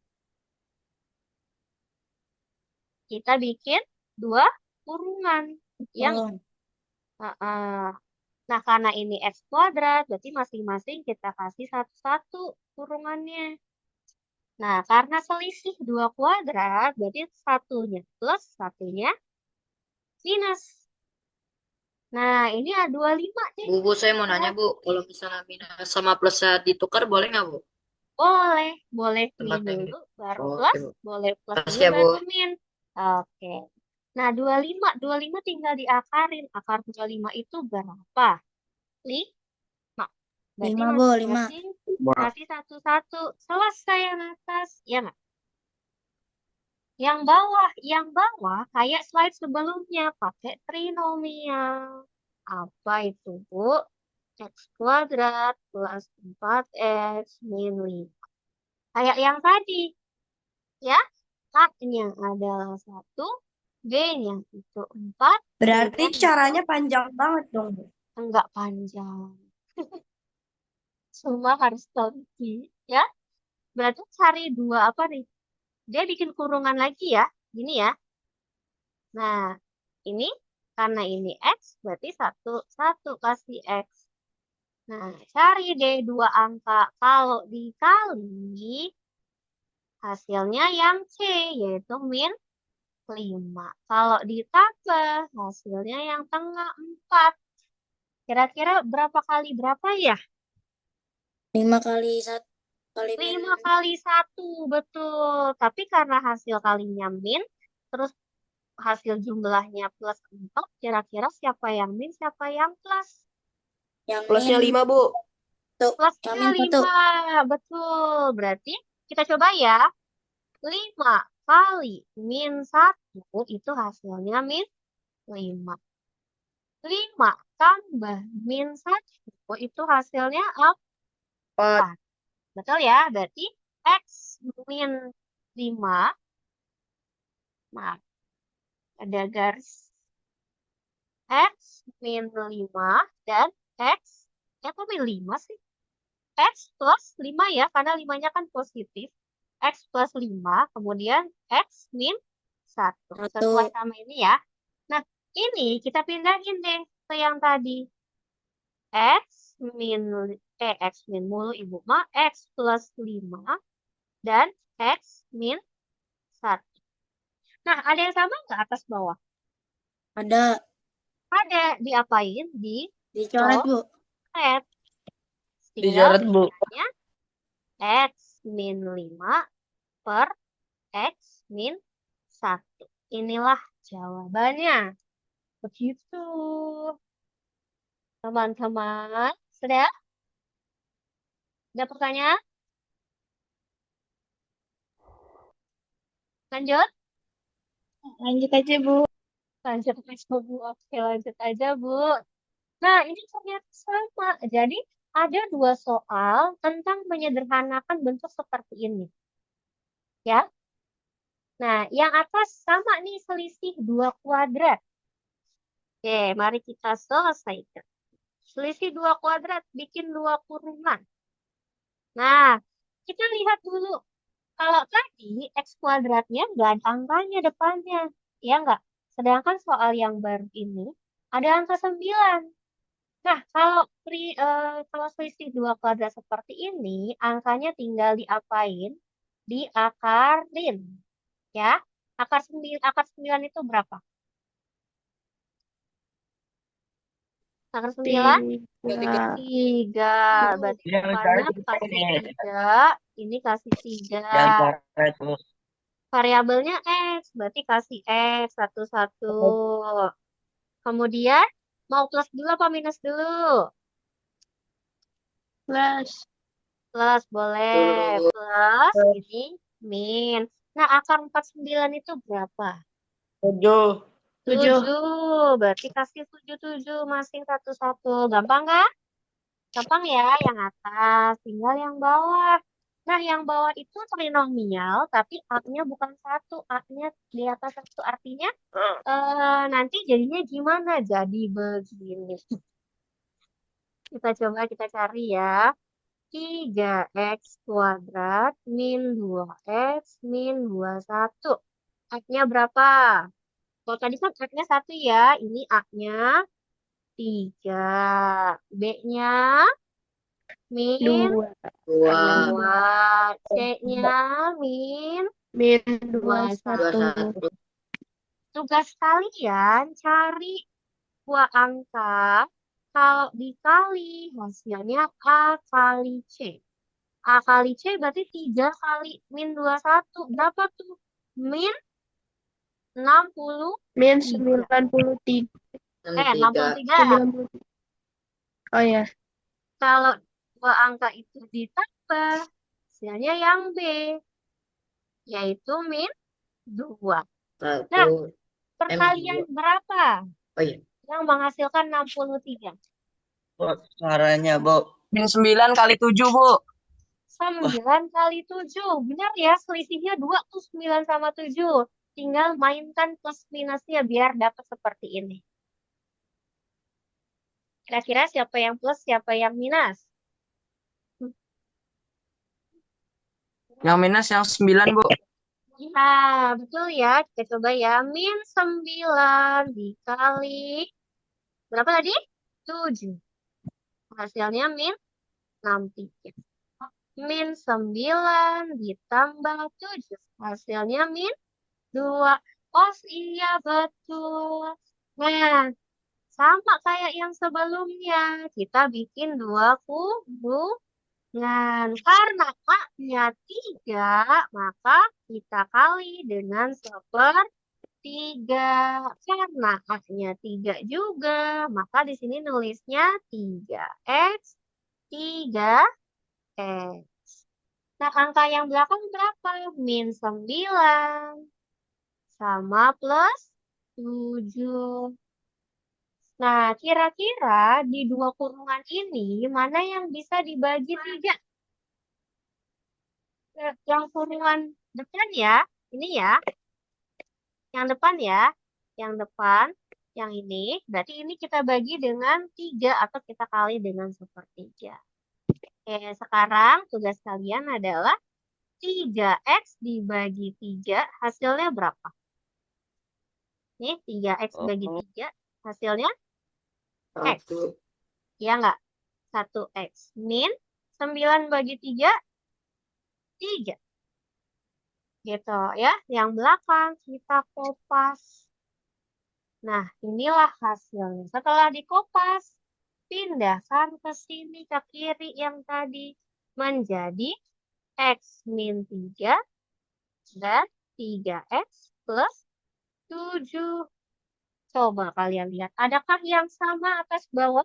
Speaker 1: Kita bikin 2 kurungan. Yang
Speaker 6: Tolong.
Speaker 1: Nah, karena ini X kuadrat, berarti masing-masing kita kasih satu-satu kurungannya. Nah, karena selisih 2 kuadrat, berarti satunya plus, satunya minus. Nah, ini ada 25 nih.
Speaker 5: Bu, saya mau nanya, Bu. Kalau misalnya minus sama plusnya ditukar, boleh nggak, Bu?
Speaker 1: Boleh min
Speaker 5: Tempatnya.
Speaker 1: dulu, baru
Speaker 5: Oke,
Speaker 1: plus,
Speaker 5: Bu.
Speaker 1: boleh plus
Speaker 5: Makasih
Speaker 1: dulu,
Speaker 5: ya, Bu.
Speaker 1: baru min. Oke. Nah, 25 tinggal diakarin. Akar 25 itu berapa? 5. Berarti
Speaker 6: 5, Bu, 5.
Speaker 1: masing-masing kasih satu-satu. Selesai yang atas. Ya nggak? Yang bawah kayak slide sebelumnya pakai trinomial. Apa itu, Bu? X kuadrat plus 4X min 5. Kayak yang tadi, ya. A-nya adalah 1, B-nya itu 4,
Speaker 3: Berarti
Speaker 1: C-nya
Speaker 3: caranya panjang banget dong, Bu.
Speaker 1: enggak panjang. Cuma harus teliti, ya. Berarti cari dua apa nih? Dia bikin kurungan lagi ya. Gini ya. Nah, ini karena ini X, berarti satu kasih X. Nah, cari deh dua angka. Kalau dikali, hasilnya yang C, yaitu min 5. Kalau ditambah, hasilnya yang tengah 4. Kira-kira berapa kali berapa ya?
Speaker 6: 5 kali 1 kali min
Speaker 1: 5 kali 1, betul. Tapi karena hasil kalinya min, terus hasil jumlahnya plus 4, kira-kira siapa yang min, siapa yang plus?
Speaker 6: yang
Speaker 3: Plusnya
Speaker 6: min
Speaker 3: 5, Bu.
Speaker 6: tuh, yang
Speaker 1: Plusnya
Speaker 6: min 1.
Speaker 1: 5, betul. Berarti kita coba ya. 5 kali min 1 itu hasilnya min 5. 5 tambah min 1 itu hasilnya 4. Betul ya? Berarti X min 5. Nah, ada garis X min 5 dan X. Kok min 5 sih? X plus 5 ya, karena 5-nya kan positif. X plus 5, kemudian X min 1.
Speaker 6: 1.
Speaker 1: Sesuai sama ini ya. Nah, ini kita pindahin deh ke yang tadi. X min, X min mulu Ibu mah. X plus 5 dan X min 1. Nah, ada yang sama nggak atas bawah?
Speaker 6: Ada
Speaker 1: Ada. Diapain?
Speaker 6: dicoret, Bu.
Speaker 1: Dicoret. Tinggal
Speaker 2: Dicoret, Bu.
Speaker 1: bedanya X min 5 per X min 1. Inilah jawabannya. Begitu. Teman-teman, sudah? Ada pertanyaan? Lanjut?
Speaker 3: Lanjut aja, Bu.
Speaker 1: Lanjut aja, Bu. Oke, lanjut aja, Bu. Nah, ini ternyata sama. Jadi, ada dua soal tentang menyederhanakan bentuk seperti ini. Ya. Nah, yang atas sama nih selisih 2 kuadrat. Oke, mari kita selesaikan. Selisih 2 kuadrat, bikin 2 kurungan. Nah, kita lihat dulu. Kalau tadi X kuadratnya nggak ada angkanya depannya. Ya nggak? Sedangkan soal yang baru ini ada angka 9. Nah, kalau selisih 2 kuadrat seperti ini, angkanya tinggal diapain? Diakarin. Ya, akar 9 itu berapa? Akar 9? 3. Berarti
Speaker 4: Yang
Speaker 1: depannya
Speaker 4: dicari
Speaker 1: kasih
Speaker 4: ini.
Speaker 1: 3. Ini kasih 3.
Speaker 4: Yang coret, Bu.
Speaker 1: Variabelnya X. Berarti kasih X satu-satu. Kemudian, mau plus dulu apa minus dulu?
Speaker 3: Plus.
Speaker 1: Plus, boleh. Plus, ini min. Nah, akar 49 itu berapa?
Speaker 2: 7.
Speaker 1: 7. Berarti kasih 7 masing satu-satu. Gampang kan? Gampang ya yang atas. Tinggal yang bawah. Nah, yang bawah itu trinomial, tapi A-nya bukan 1. A-nya di atas 1. Artinya nanti jadinya gimana? Jadi begini. Kita cari ya. 3x kuadrat min 2x min 21. A-nya berapa? Kalau tadi kan A-nya 1 ya. Ini A-nya 3. B-nya min
Speaker 3: 2.
Speaker 5: 2,
Speaker 1: 2. C-nya min
Speaker 3: Min
Speaker 1: 21.
Speaker 3: 21.
Speaker 1: Tugas kalian cari dua angka. Kalau dikali hasilnya A kali C. A kali C berarti 3 kali min 21. Berapa tuh? Min 60.
Speaker 3: Min
Speaker 1: 3.
Speaker 3: 93.
Speaker 5: 63.
Speaker 3: 93. Oh ya.
Speaker 1: Kalau dua angka itu ditambah, hasilnya yang B, yaitu min 2. Nah,
Speaker 5: 1
Speaker 1: perkalian
Speaker 5: M2.
Speaker 1: berapa
Speaker 5: Oh iya.
Speaker 1: yang menghasilkan 63?
Speaker 4: Suaranya, Bu.
Speaker 2: Min 9 kali 7, Bu.
Speaker 1: 9 kali 7. Benar ya, selisihnya 2 tuh 9 sama 7. Tinggal mainkan plus minusnya biar dapat seperti ini. Kira-kira siapa yang plus, siapa yang minus?
Speaker 2: Yang minus yang 9, Bu.
Speaker 1: Nah, betul ya. Kita coba ya. Min 9 dikali berapa tadi? 7. Hasilnya min 63. Min 9 ditambah 7. Hasilnya min 2. Oh iya, betul. Nah, sama kayak yang sebelumnya. Kita bikin 2 kubu. Nah, karena A-nya 3, maka kita kali dengan 1/3. Karena A-nya 3 juga, maka di sini nulisnya 3x, 3x. Nah, angka yang belakang berapa? Min 9 sama plus 7. Nah, kira-kira di dua kurungan ini, mana yang bisa dibagi 3? Yang kurungan depan ya, ini ya. Yang depan ya, yang depan, yang ini. Berarti ini kita bagi dengan 3 atau kita kali dengan 1/3. Oke, sekarang tugas kalian adalah 3x dibagi 3, hasilnya berapa? Nih, 3x bagi 3, hasilnya x.
Speaker 5: 1.
Speaker 1: Ya nggak? 1x. Min 9 bagi 3, 3. Gitu ya. Yang belakang kita kopas. Nah, inilah hasilnya. Setelah dikopas, pindahkan ke sini, ke kiri yang tadi. Menjadi x min 3 dan 3x plus 7. Coba kalian lihat. Adakah yang sama atas bawah?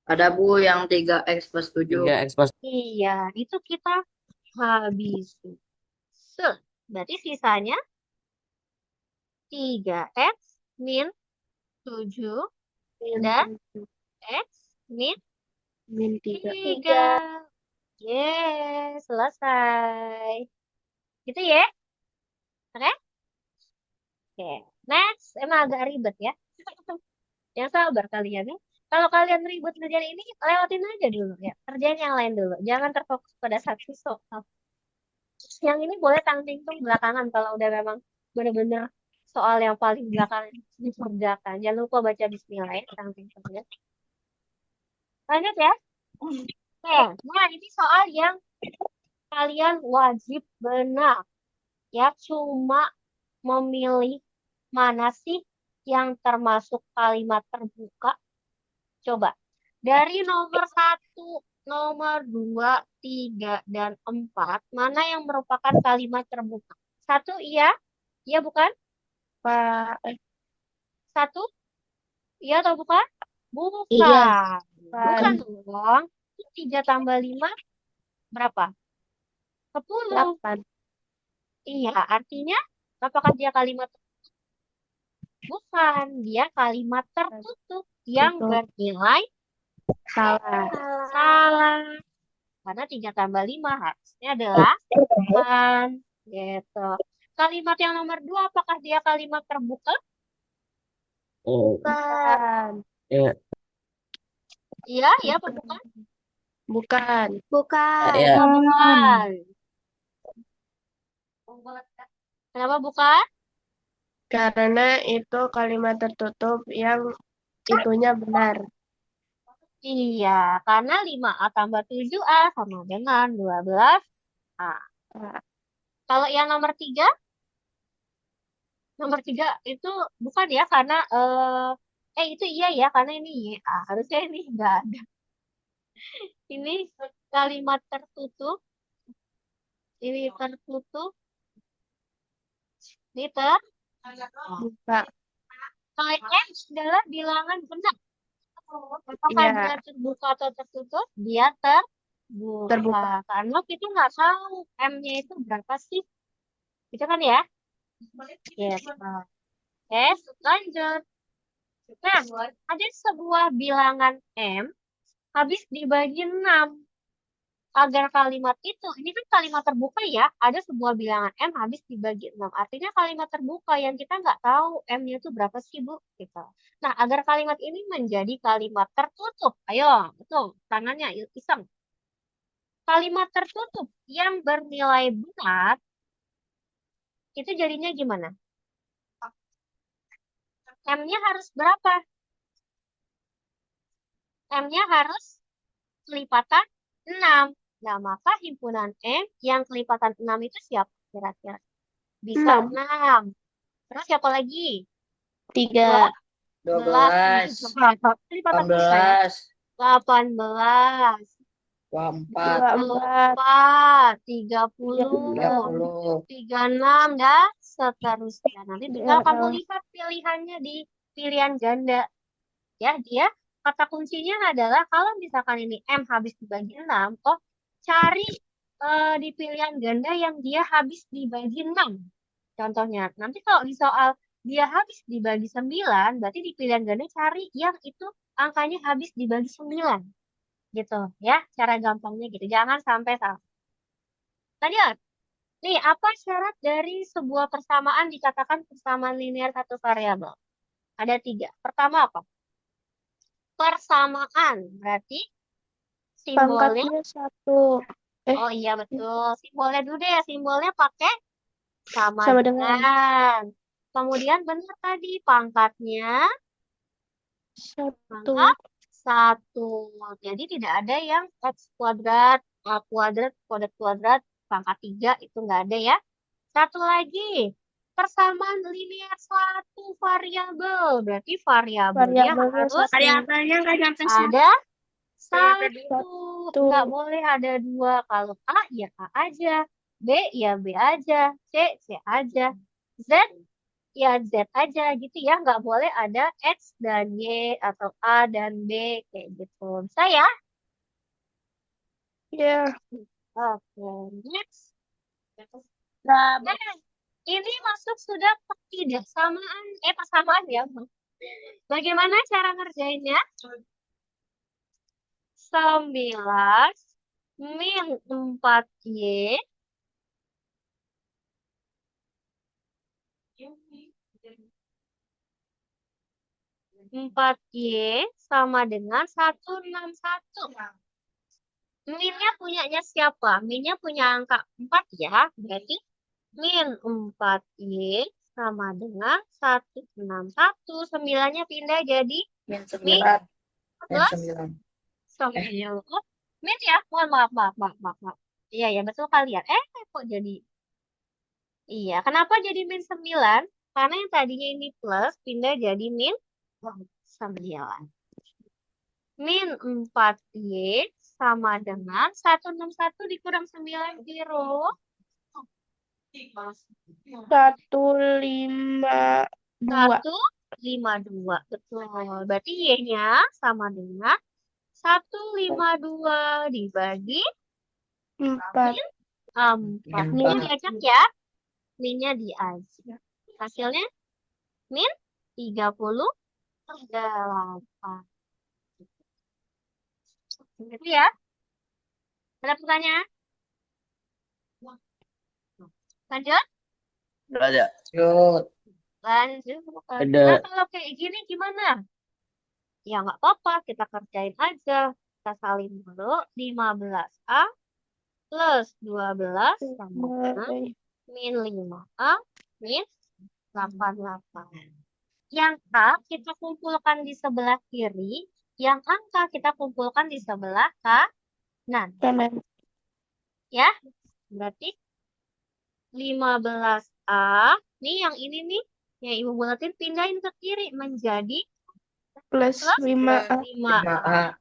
Speaker 5: Ada Bu yang 3x plus 7.
Speaker 2: 3x plus
Speaker 1: Iya, itu kita habisi. Berarti sisanya 3x min 7 dan x min
Speaker 3: Min 3.
Speaker 1: 3. Yes, selesai. Gitu ya? Oke? Oke. Next, emang agak ribet ya. Yang sabar kalian ya. Kalau kalian ribet ngerjain ini, lewatin aja dulu ya. Kerjain yang lain dulu. Jangan terfokus pada satu soal. Yang ini boleh tangting-tung belakangan kalau udah memang bener-bener soal yang paling belakangan dikerjakan. Jangan lupa baca bismillah ya, tangting-tungnya. Lanjut ya. Oke, nah ini soal yang kalian wajib benar. Ya, cuma memilih mana sih yang termasuk kalimat terbuka. Coba. Dari nomor 1, nomor 2, 3, dan 4, mana yang merupakan kalimat terbuka? 1 iya? Iya bukan?
Speaker 3: Pak.
Speaker 1: 1 iya atau bukan?
Speaker 6: Iya.
Speaker 1: Bukan. Bukan dong. 3 tambah 5 berapa? 10.
Speaker 3: 8.
Speaker 1: Iya, artinya apakah dia kalimat bukan, dia kalimat tertutup yang
Speaker 3: Betul.
Speaker 1: bernilai
Speaker 3: Salah.
Speaker 1: salah. Karena 3 tambah 5 harusnya adalah 8. Gitu. Kalimat yang nomor 2, apakah dia kalimat terbuka?
Speaker 3: Bukan.
Speaker 2: ya,
Speaker 1: Iya, iya apa bukan?
Speaker 3: Bukan.
Speaker 6: Bukan.
Speaker 2: ya.
Speaker 1: Oh, bukan. Kenapa bukan?
Speaker 7: Karena itu kalimat tertutup yang itunya benar.
Speaker 1: Iya, karena 5A tambah 7A sama dengan 12A.
Speaker 7: Ah,
Speaker 1: Kalau yang nomor tiga itu bukan ya, karena itu iya ya, karena ini YA. Harusnya ini enggak ada. Ini kalimat tertutup, ini tertutup, ini
Speaker 7: buka.
Speaker 1: kalau M adalah bilangan benar. Apakah
Speaker 7: Iya,
Speaker 1: dia terbuka atau tertutup? Dia terbuka.
Speaker 7: terbuka.
Speaker 1: Karena kita nggak tahu M-nya itu berapa sih. Gitu kan ya? Yes. Oke, lanjut. Nah, ada sebuah bilangan M habis dibagi 6. Agar kalimat itu, ini kan kalimat terbuka ya, ada sebuah bilangan M habis dibagi 6. Artinya kalimat terbuka yang kita nggak tahu M-nya itu berapa sih, Bu? Gitu. Nah, agar kalimat ini menjadi kalimat tertutup. Ayo, betul, tangannya iseng. Kalimat tertutup yang bernilai benar, itu jadinya gimana? M-nya harus berapa? M-nya harus kelipatan 6. Nah, maka himpunan M yang kelipatan 6 itu siapa kira-kira? Bisa
Speaker 7: 6,
Speaker 1: 6. Terus siapa lagi?
Speaker 7: 3,
Speaker 1: 12.
Speaker 5: 12,
Speaker 1: Kelipatan bisa ya?
Speaker 5: 18,
Speaker 1: 18.
Speaker 5: 24,
Speaker 7: 24,
Speaker 1: 30,
Speaker 5: 30,
Speaker 1: 36, dan seterusnya. Nanti tinggal kamu
Speaker 7: 36.
Speaker 1: lihat pilihannya di pilihan ganda. Ya, dia kata kuncinya adalah kalau misalkan ini M habis dibagi 6, cari di pilihan ganda yang dia habis dibagi 6. Contohnya, nanti kalau di soal dia habis dibagi 9, berarti di pilihan ganda cari yang itu angkanya habis dibagi 9. Gitu ya, cara gampangnya gitu. Jangan sampai salah. Lanjut. Nih, apa syarat dari sebuah persamaan dikatakan persamaan linear satu variabel? Ada 3. Pertama apa? Persamaan. Berarti simbolnya,
Speaker 7: Pangkatnya 1.
Speaker 1: oh iya betul. Simbolnya dulu deh. Simbolnya pakai sama
Speaker 7: Sama dengan
Speaker 1: dengan. Kemudian benar tadi pangkatnya
Speaker 7: 1.
Speaker 1: pangkat 1. Jadi tidak ada yang x kuadrat, a kuadrat, kuadrat kuadrat, pangkat 3 itu nggak ada ya. Satu lagi, persamaan linear satu variabel. Berarti variabelnya
Speaker 7: Variabelnya
Speaker 1: harus
Speaker 7: 1.
Speaker 3: Variabelnya nggak nyampe satu.
Speaker 1: ada satu.
Speaker 7: 1.
Speaker 1: Nggak boleh ada 2. Kalau A, ya A aja. B, ya B aja. C aja. Z, ya Z aja gitu ya. Nggak boleh ada X dan Y atau A dan B kayak gitu. Bisa ya?
Speaker 7: Ya,
Speaker 1: Oke, next.
Speaker 3: Nah,
Speaker 1: Nah, ini masuk sudah ketidaksamaan, persamaan ya. Bagaimana cara ngerjainnya? 11 min 4Y 4Y sama dengan 161. Minnya punyanya siapa? Minnya punya angka 4 ya. Berarti min 4Y sama dengan 161. 9-nya pindah jadi
Speaker 5: min
Speaker 1: min
Speaker 5: 9, min
Speaker 1: plus
Speaker 5: 9.
Speaker 1: 9. Min ya? Mohon maaf, maaf, maaf, maaf, maaf. Iya, ya betul kalian. Kok jadi? Iya, kenapa jadi min 9? Karena yang tadinya ini plus, pindah jadi min 9. Min 4Y sama dengan 161 dikurang 9, 0.
Speaker 7: 152.
Speaker 1: 152. Betul. Berarti Y-nya sama dengan 152 dibagi
Speaker 7: 4.
Speaker 1: min 4. Minnya diajak ya. Minnya diajak. Hasilnya min 38. Gitu ya. Ada pertanyaan? Lanjut?
Speaker 4: Ada.
Speaker 5: Yuk,
Speaker 1: Lanjut.
Speaker 5: ada.
Speaker 1: Nah, kalau kayak gini gimana? Ya nggak apa-apa, kita kerjain aja. Kita salin dulu. 15A plus 12 sama dengan min 5A min 88. Yang A kita kumpulkan di sebelah kiri, yang angka kita kumpulkan di sebelah kanan.
Speaker 7: Kanan.
Speaker 1: Ya, berarti 15A. Nih yang ini nih, yang Ibu buletin pindahin ke kiri menjadi
Speaker 7: Plus
Speaker 1: plus
Speaker 7: 5A.
Speaker 1: 5A.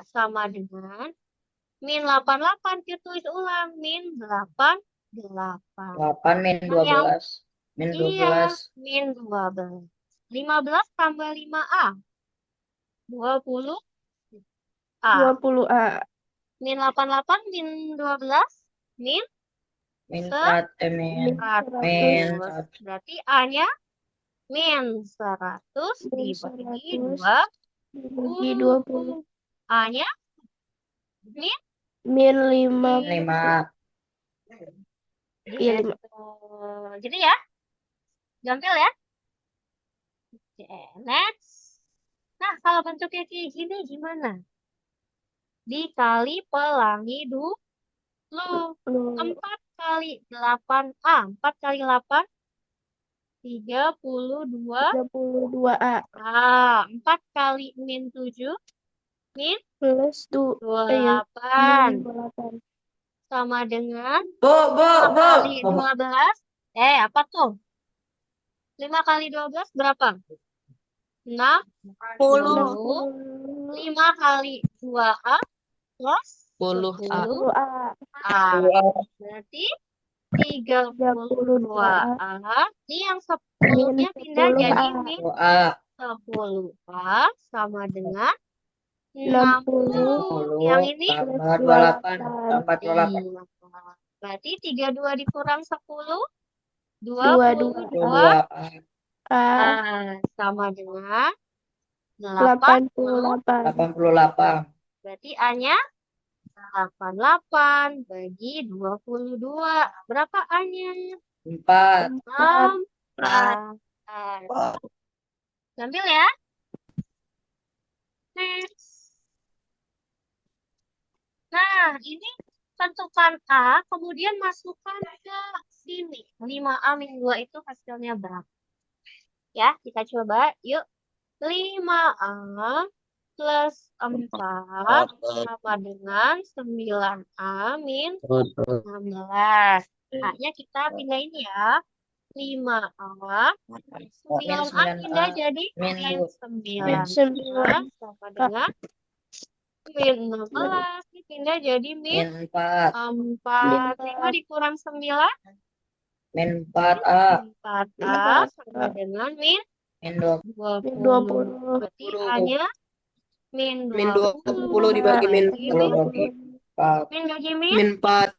Speaker 1: Sama dengan min 88. Kita tulis ulang. Min 88.
Speaker 5: 8 min
Speaker 1: Nah, yang
Speaker 5: 12. Min
Speaker 1: iya,
Speaker 5: 12.
Speaker 1: min 12. 15 tambah 5A. 20A.
Speaker 7: 20A.
Speaker 1: Min 88 min 12. Min
Speaker 5: Min
Speaker 1: Se-
Speaker 5: 100. Min
Speaker 1: 100.
Speaker 5: 100.
Speaker 1: Berarti A-nya min 100
Speaker 7: Min
Speaker 1: dibagi
Speaker 7: 100 dibagi 20.
Speaker 1: 20. A-nya min
Speaker 7: Min 5.
Speaker 5: 5.
Speaker 7: Iya, 5.
Speaker 1: Jadi ya, gampil ya. Oke, next. Nah, kalau bentuknya kayak gini gimana? Dikali pelangi dulu. 4 kali 8A. 4 kali 8. 32.
Speaker 7: 32A.
Speaker 1: 4 kali min 7. Min
Speaker 7: Plus
Speaker 1: 28.
Speaker 7: 28.
Speaker 1: Sama dengan
Speaker 5: Bu,
Speaker 1: 5 kali 12. Apa tuh? 5 kali 12 berapa? 60. 5 kali 2A plus
Speaker 2: 10A.
Speaker 7: 10A.
Speaker 1: Berarti 32A. Ini yang 10-nya pindah
Speaker 7: 10A.
Speaker 1: jadi min
Speaker 5: 10A.
Speaker 1: 10A sama dengan
Speaker 7: 60.
Speaker 1: 60. Yang ini
Speaker 5: Tambah 28. Tambah 28.
Speaker 1: iya. Berarti 32 dikurang 10.
Speaker 7: 22A.
Speaker 1: 22A. Sama dengan
Speaker 7: 88.
Speaker 5: 88.
Speaker 1: Berarti A-nya 88 bagi 22. Berapa A-nya?
Speaker 5: 4.
Speaker 1: 4. Gampil ya? Next. Nah, ini tentukan A, kemudian masukkan ke sini. 5A min 2 itu hasilnya berapa? Ya, kita coba. Yuk. 5A plus 4 sama dengan 9A min 16. A-nya kita pindahin ya. 5A. 9A pindah jadi min 9. Sama dengan min 16. Ini pindah jadi min
Speaker 5: Min 4.
Speaker 1: 4. 5 dikurang 9.
Speaker 5: Min 4A.
Speaker 1: 4A sama dengan min
Speaker 5: Min 20.
Speaker 1: 20. Berarti A-nya min 20
Speaker 2: dibagi min
Speaker 5: 10 bagi 4.
Speaker 1: Min bagi min?
Speaker 2: Min 4.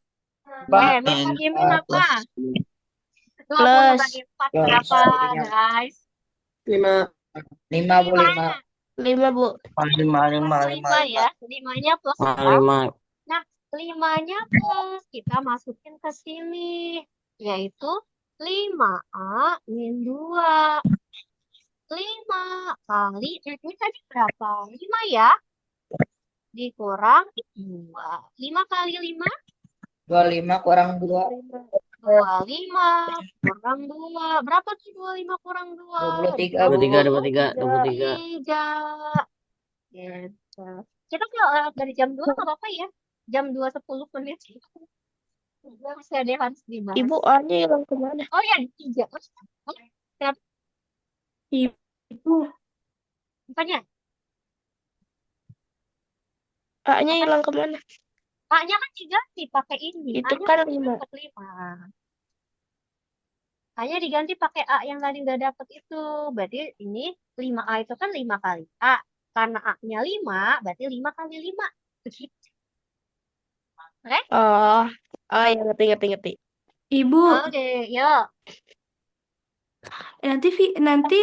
Speaker 1: Min bagi min apa? 20
Speaker 7: Plus.
Speaker 1: bagi 4
Speaker 5: Plus.
Speaker 1: berapa, guys?
Speaker 2: 5.
Speaker 5: 5 Bu, 5.
Speaker 7: 5, Bu.
Speaker 1: 5 ya. 5-nya plus 4.
Speaker 2: 5.
Speaker 1: Nah, 5-nya plus. Kita masukin ke sini. Yaitu 5A min 2. 5 kali, ini tadi berapa? 5 ya? Dikurang 2. 5 kali 5?
Speaker 5: 25 kurang 2.
Speaker 1: 25 kurang 2. Berapa tuh 25 kurang 2?
Speaker 5: 23.
Speaker 1: 3. Gitu. Kita kalau lewat dari jam 2 nggak apa-apa ya? Jam 2 10 menit. Masih ada yang harus dibahas.
Speaker 7: Ibu, A-nya hilang kemana?
Speaker 1: Oh ya, 3. Kenapa?
Speaker 6: Ibu,
Speaker 1: Apanya?
Speaker 7: A-nya hilang kemana?
Speaker 1: A-nya kan diganti pakai ini.
Speaker 7: Itu
Speaker 1: A-nya
Speaker 7: kan
Speaker 1: kan
Speaker 7: 5.
Speaker 1: dapat 5. A-nya diganti pakai A yang tadi udah dapet itu. Berarti ini 5A itu kan 5 kali A. Karena A-nya 5, berarti 5 kali 5. Begitu. Oke?
Speaker 7: Oh, ya ngerti.
Speaker 6: Ibu,
Speaker 1: Oke, yuk.
Speaker 6: nanti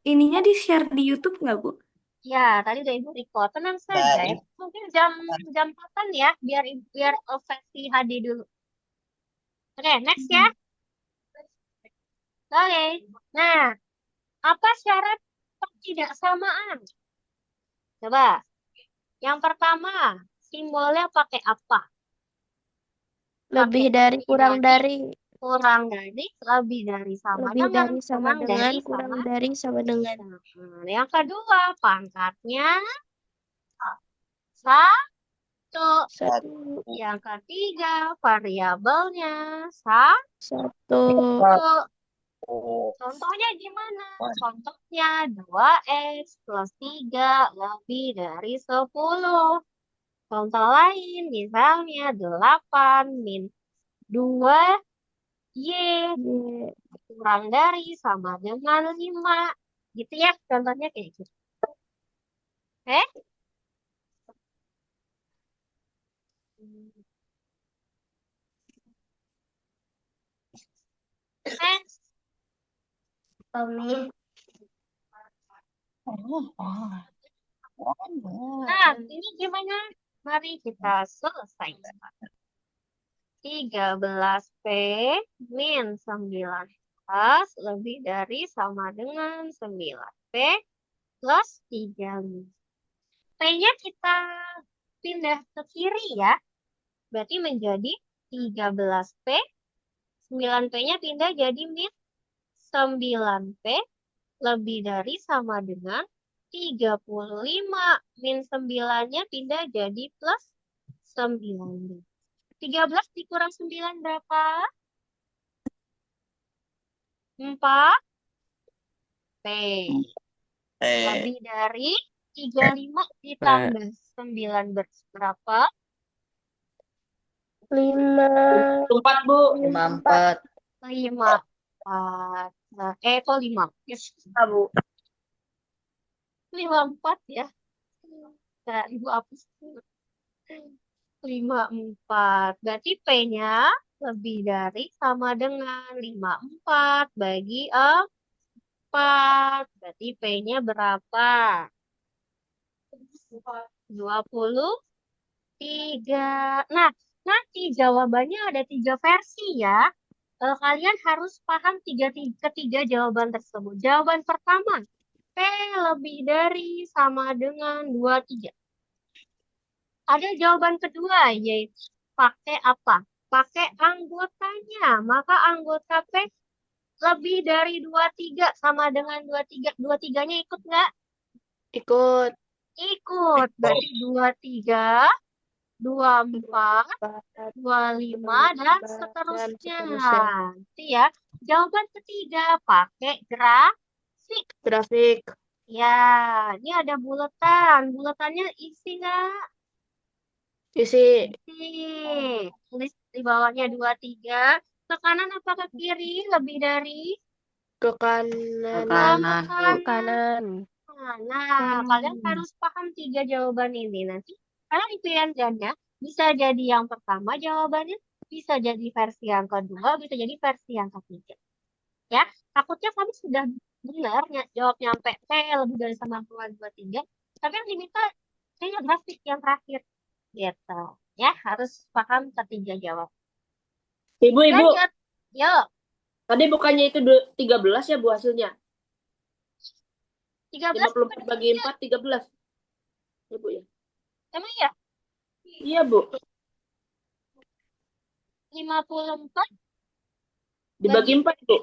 Speaker 6: ininya di-share di YouTube nggak, Bu?
Speaker 1: Ya, tadi udah Ibu record. Tenang saja ya. Mungkin jam 4 ya, biar versi HD dulu. Oke, next ya. Oke. Nah, apa syarat ketidaksamaan? Coba. Yang pertama, simbolnya pakai apa?
Speaker 7: Lebih dari, kurang dari.
Speaker 1: Kurang dari, lebih dari, sama
Speaker 7: Lebih
Speaker 1: dengan.
Speaker 7: dari sama
Speaker 1: Kurang
Speaker 7: dengan,
Speaker 1: dari,
Speaker 7: kurang
Speaker 1: sama.
Speaker 7: dari sama dengan.
Speaker 1: Yang kedua, pangkatnya satu.
Speaker 7: Satu,
Speaker 1: Yang ketiga, variabelnya satu.
Speaker 7: satu,
Speaker 1: Contohnya gimana? Contohnya 2x plus 3 lebih dari 10. Contoh lain, misalnya 8 min 2y
Speaker 7: Y.
Speaker 1: kurang dari sama dengan 5. Gitu ya, contohnya kayak gitu. Eh? Tommy. Nah, ini gimana? Mari kita selesaikan. 13p min 19 lebih dari sama dengan 9p plus 3. P-nya kita pindah ke kiri ya. Berarti menjadi 13p. 9p-nya pindah jadi min 9p lebih dari sama dengan 35. Min 9-nya pindah jadi plus 9. 13 dikurang 9 berapa? 4p. Lebih dari 35 ditambah 9 berapa?
Speaker 7: 5,
Speaker 5: 4, Bu.
Speaker 4: 54.
Speaker 1: 5. Kok 5? Yes.
Speaker 5: Bu.
Speaker 1: 54 ya. Nah, Ibu hapus. 54. Berarti P-nya lebih dari sama dengan 54 bagi 4. Berarti P-nya berapa? 23. Nah, nanti jawabannya ada 3 versi ya. Kalian harus paham ketiga jawaban tersebut. Jawaban pertama, P lebih dari sama dengan 23. Ada jawaban kedua, yaitu pakai apa? Pakai anggotanya. Maka anggota P lebih dari 23 sama dengan 23. 23-nya ikut nggak?
Speaker 7: ikut.
Speaker 1: Ikut. Berarti 23, 24, 25, dan seterusnya. Itu ya. Jawaban ketiga, pakai grafik.
Speaker 7: Grafik.
Speaker 1: Ya, ini ada buletan. Buletannya isi nggak?
Speaker 7: Isi.
Speaker 1: Tulis di bawahnya 23. Ke kanan apa ke kiri? Lebih dari?
Speaker 7: Ke kanan.
Speaker 1: Ke
Speaker 7: Kanan.
Speaker 1: Nah, kalian harus paham 3 jawaban ini. Nanti kalian di pilihan ganda bisa jadi yang pertama jawabannya, bisa jadi versi yang kedua, bisa jadi versi yang ketiga. Ya, takutnya kamu sudah benar jawab nyampe P lebih dari sama 23, tapi yang diminta kayaknya grafik yang terakhir. Gitu. Ya, harus paham ketiga jawab.
Speaker 5: Ibu.
Speaker 1: Lanjut. Yuk,
Speaker 5: Tadi bukannya itu 13 ya, Bu, hasilnya?
Speaker 1: 13
Speaker 5: 54 bagi 4, 13. Ya, Bu, ya?
Speaker 1: emang ya?
Speaker 5: Iya, Bu.
Speaker 1: 54
Speaker 5: Dibagi 4, Bu.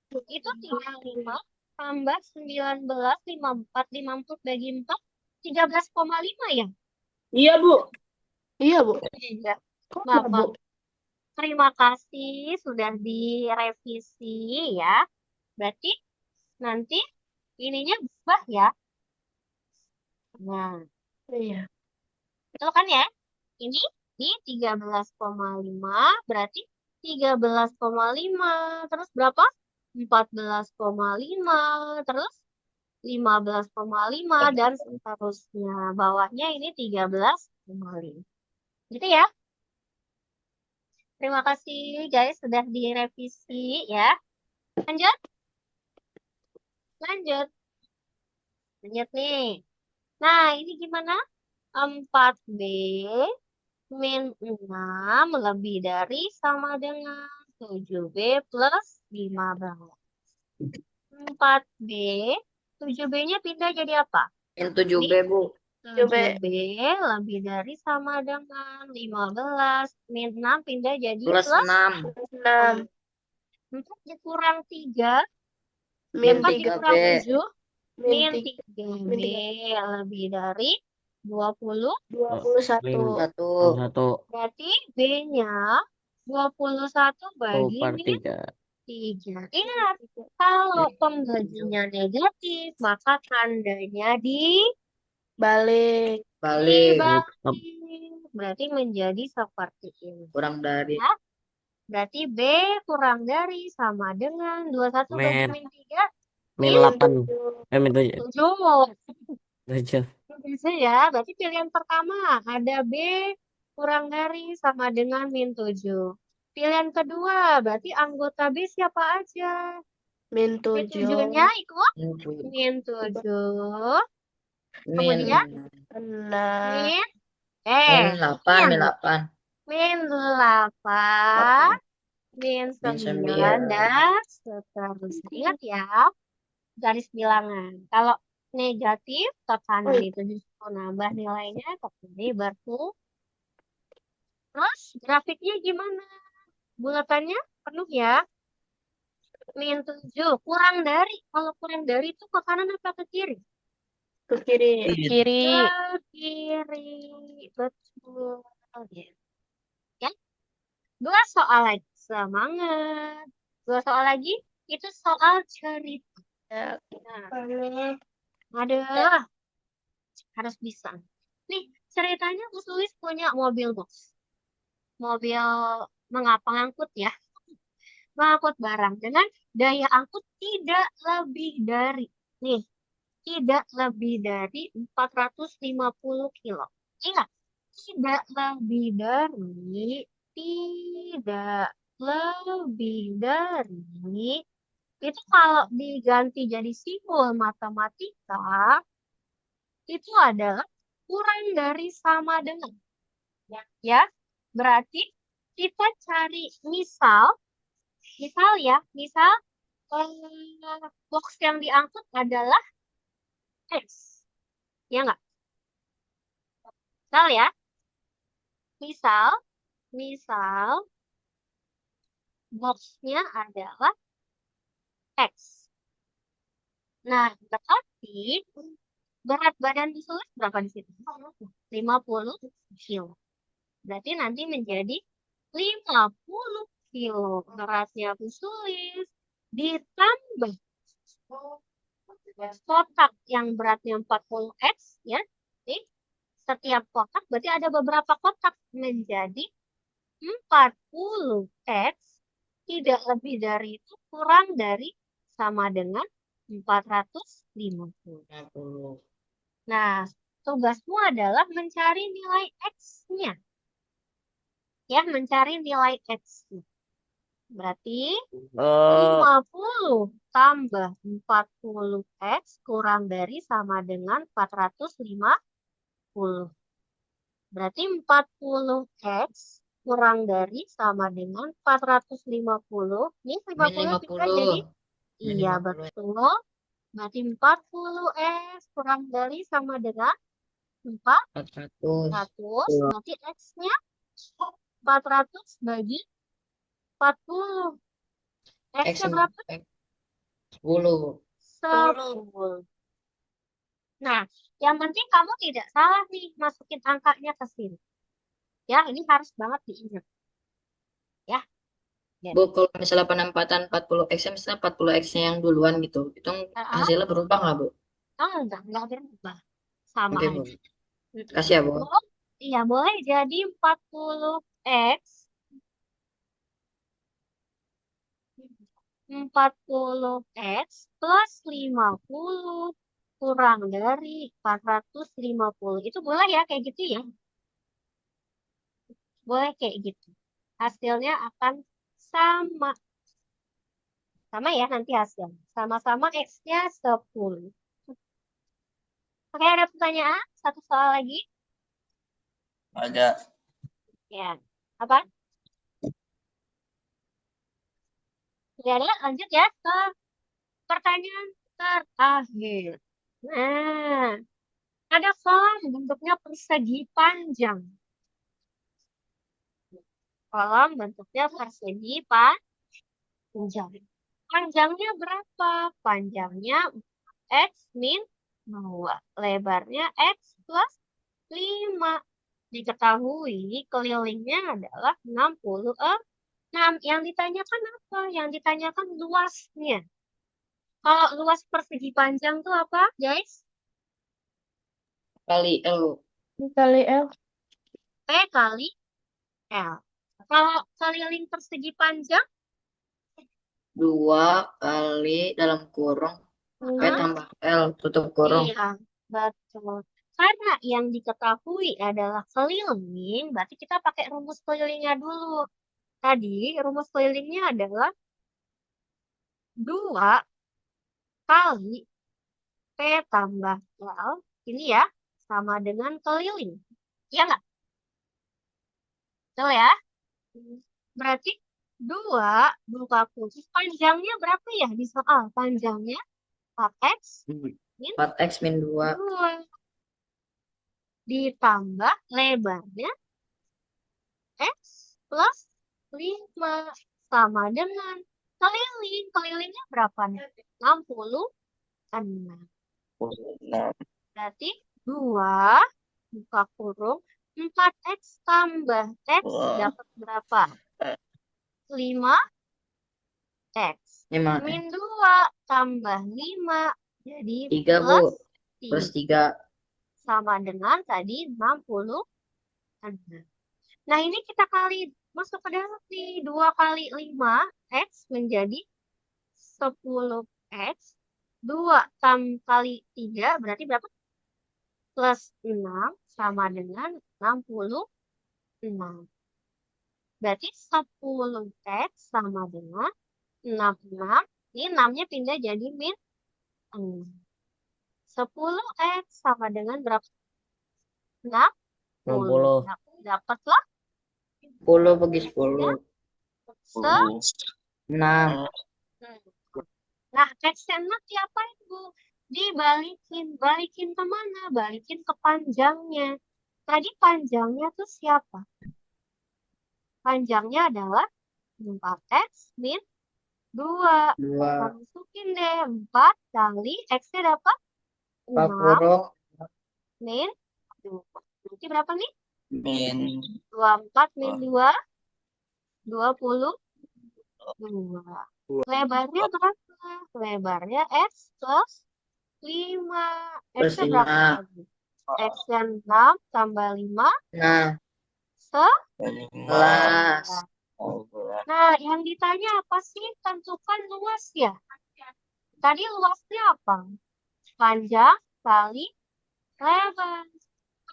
Speaker 1: itu 35 tambah 19, 54, 54 bagi 4, 13,5 ya?
Speaker 5: Iya, Bu.
Speaker 7: Iya, Bu.
Speaker 1: Iya.
Speaker 7: Kok
Speaker 1: Maaf,
Speaker 7: Bu?
Speaker 1: maaf. Terima kasih sudah direvisi ya. Berarti nanti ininya berubah ya. Nah,
Speaker 7: Iya.
Speaker 1: betul kan ya? Ini di 13,5 berarti 13,5 terus berapa? 14,5 terus 15,5 dan seterusnya. Bawahnya ini 13,5. Gitu ya. Terima kasih guys sudah direvisi ya. Lanjut. Lanjut. Lanjut nih. Nah, ini gimana? 4B min 6 lebih dari sama dengan 7B plus 15. 4B, 7B-nya pindah jadi apa?
Speaker 5: Yang 7B, Bu.
Speaker 7: Coba
Speaker 1: 7B lebih dari sama dengan 15. Min 6 pindah jadi
Speaker 5: Plus
Speaker 1: plus
Speaker 5: 6.
Speaker 7: 6
Speaker 1: 4 dikurang 3.
Speaker 7: min
Speaker 1: 4
Speaker 5: 3B.
Speaker 1: dikurang 7.
Speaker 7: min
Speaker 1: Min
Speaker 7: 3
Speaker 1: 3B
Speaker 7: min 3
Speaker 1: lebih dari 20.
Speaker 7: 21
Speaker 5: 1.
Speaker 2: 1
Speaker 1: Berarti B-nya 21 bagi
Speaker 2: per
Speaker 1: min
Speaker 2: 3.
Speaker 1: 3. Ingat, kalau pembaginya negatif, maka tandanya
Speaker 7: balik
Speaker 5: Balik.
Speaker 1: dibalik. Berarti menjadi seperti ini.
Speaker 5: Kurang dari.
Speaker 1: Ya, berarti B kurang dari sama dengan 21 bagi
Speaker 2: Min
Speaker 1: min 3.
Speaker 2: min
Speaker 1: Min
Speaker 2: 8. Min 7.
Speaker 1: 7.
Speaker 2: 7.
Speaker 1: Bisa ya, berarti pilihan pertama ada B kurang dari sama dengan min 7. Pilihan kedua, berarti anggota B siapa aja?
Speaker 7: min
Speaker 1: Min
Speaker 7: 7
Speaker 1: 7-nya ikut
Speaker 5: Min
Speaker 1: min 7.
Speaker 5: Min
Speaker 1: Kemudian
Speaker 7: 6
Speaker 1: min,
Speaker 5: min 8.
Speaker 1: yang
Speaker 5: Min 8.
Speaker 1: min 8, min
Speaker 5: Min
Speaker 1: 9,
Speaker 5: 9.
Speaker 1: dan seterusnya. Ingat ya, garis bilangan. Kalau negatif, tekanan itu justru nambah nilainya, tekanan ini berkurang. Terus grafiknya gimana? Bulatannya penuh ya. Min 7, kurang dari. Kalau kurang dari itu ke kanan apa ke kiri?
Speaker 7: ke kiri
Speaker 5: Kiri.
Speaker 1: Ke kiri. Betul. Ya. Dua soal lagi. Semangat. Dua soal lagi. Itu soal cerita. Nah, aduh, harus bisa. Nih, ceritanya Bu Sulis punya mobil box. Mobil mengangkut ya. Mengangkut barang dengan daya angkut tidak lebih dari. Nih, tidak lebih dari 450 kilo. Ingat, tidak lebih dari, tidak lebih dari, itu kalau diganti jadi simbol matematika, itu adalah kurang dari sama dengan. Ya, berarti kita cari misal ya, misal box yang diangkut adalah X. Ya nggak? Misal ya, misal, misal boxnya adalah X. Nah, berarti berat badan disulis berapa di situ? 50 kilo. Berarti nanti menjadi 50 kilo beratnya disulis ditambah kotak yang beratnya 40X ya. Jadi, setiap kotak berarti ada beberapa kotak menjadi 40X tidak lebih dari itu kurang dari sama dengan 450.
Speaker 5: 50.
Speaker 1: Nah, tugasmu adalah mencari nilai X-nya. Ya, mencari nilai X-nya. Berarti 50 tambah 40X kurang dari sama dengan 450. Berarti 40X kurang dari sama dengan 450. Ini
Speaker 5: Min
Speaker 1: 50 bisa jadi
Speaker 5: 50. Min
Speaker 1: iya
Speaker 5: 50.
Speaker 1: betul. Berarti 40X kurang dari sama dengan 400.
Speaker 5: 400.
Speaker 1: Berarti X-nya 400 bagi 40.
Speaker 5: X
Speaker 1: X-nya berapa?
Speaker 5: 10.
Speaker 1: 10. Nah, yang penting kamu tidak salah nih masukin angkanya ke sini. Ya, ini harus banget diingat. Ya.
Speaker 5: Bu, kalau misalnya penempatan 40X, misalnya 40X-nya yang duluan gitu, itu hasilnya berubah nggak, Bu?
Speaker 1: Oh, enggak berubah. Sama
Speaker 5: Oke, Bu.
Speaker 1: aja.
Speaker 5: Kasih ya, Bu.
Speaker 1: Iya, boleh jadi 40X 40X plus 50 kurang dari 450. Itu boleh ya kayak gitu ya. Boleh kayak gitu. Hasilnya akan sama. Sama ya nanti hasilnya. Sama-sama X-nya 10. Oke, ada pertanyaan? Satu soal lagi.
Speaker 4: Ada.
Speaker 1: Ya. Apa? Tidak ada, lanjut ya ke pertanyaan terakhir. Nah, Ada kolam bentuknya persegi panjang. Kolam bentuknya persegi panjang. Panjangnya berapa? Panjangnya X min 2. Lebarnya X plus 5. Diketahui kelilingnya adalah 66. Yang ditanyakan apa? Yang ditanyakan luasnya. Kalau luas persegi panjang tuh apa, guys?
Speaker 5: Kali L.
Speaker 7: Kali L.
Speaker 1: P kali L. Kalau keliling persegi panjang,
Speaker 5: 2 kali dalam kurung P tambah L tutup kurung.
Speaker 1: iya, betul. Karena yang diketahui adalah keliling, berarti kita pakai rumus kelilingnya dulu. Tadi rumus kelilingnya adalah 2 kali P tambah L, ini ya, sama dengan keliling. Iya nggak? Betul ya? Berarti 2 buka kurung. Panjangnya berapa ya di soal? Panjangnya 4X min
Speaker 5: 4X min 2.
Speaker 1: 2. Ditambah lebarnya X plus 5. Sama dengan keliling. Kelilingnya berapa nih? 66.
Speaker 4: Nah,
Speaker 1: Berarti 2 buka kurung 4X tambah X
Speaker 4: Wah.
Speaker 1: dapat berapa? 5X
Speaker 5: 5
Speaker 1: min 2 tambah 5. Jadi
Speaker 5: 3 Bu.
Speaker 1: plus
Speaker 5: Plus
Speaker 1: 3
Speaker 5: 3.
Speaker 1: sama dengan tadi 66. Nah, ini kita kali masuk ke dalam nih. 2 kali 5X menjadi 10X. 2 kali 3 berarti berapa? Plus 6 sama dengan 66. Berarti 10X sama dengan 66. Ini 6-nya pindah jadi min 6. 10X sama dengan berapa? 60. Dapatlah
Speaker 5: 10 bagi 10. 6.
Speaker 1: Nah, X-nya 6 diapain, Bu? Dibalikin. Balikin kemana? Balikin ke panjangnya. Tadi panjangnya tuh siapa? Panjangnya adalah 4X min 2.
Speaker 5: 2.
Speaker 1: Masukin deh. 4 kali X-nya dapat
Speaker 5: 4
Speaker 1: 6
Speaker 5: kurung
Speaker 1: min 2. Berarti berapa nih?
Speaker 4: min
Speaker 1: 24 min 2. 22. Lebarnya berapa? Lebarnya X plus 5.
Speaker 5: plus
Speaker 1: X-nya berapa
Speaker 5: 5.
Speaker 1: lagi? X-nya 6 tambah 5.
Speaker 5: Nah, 11.
Speaker 1: Nah, yang ditanya apa sih? Tentukan luas ya. Tadi luasnya apa? Panjang kali lebar.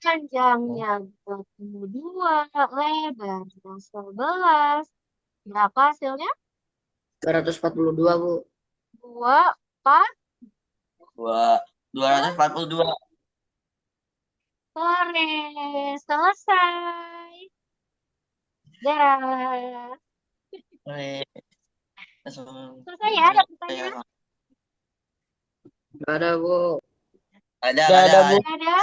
Speaker 1: Panjangnya 22, lebarnya 11. Berapa hasilnya?
Speaker 5: 242 Bu.
Speaker 1: 2, 4.
Speaker 4: 242.
Speaker 1: Sore. Selesai. Dah. Selesai ya, ada pertanyaan?
Speaker 5: Gak ada Bu.
Speaker 4: Ada,
Speaker 2: Gak ada, Bu.
Speaker 1: Ada?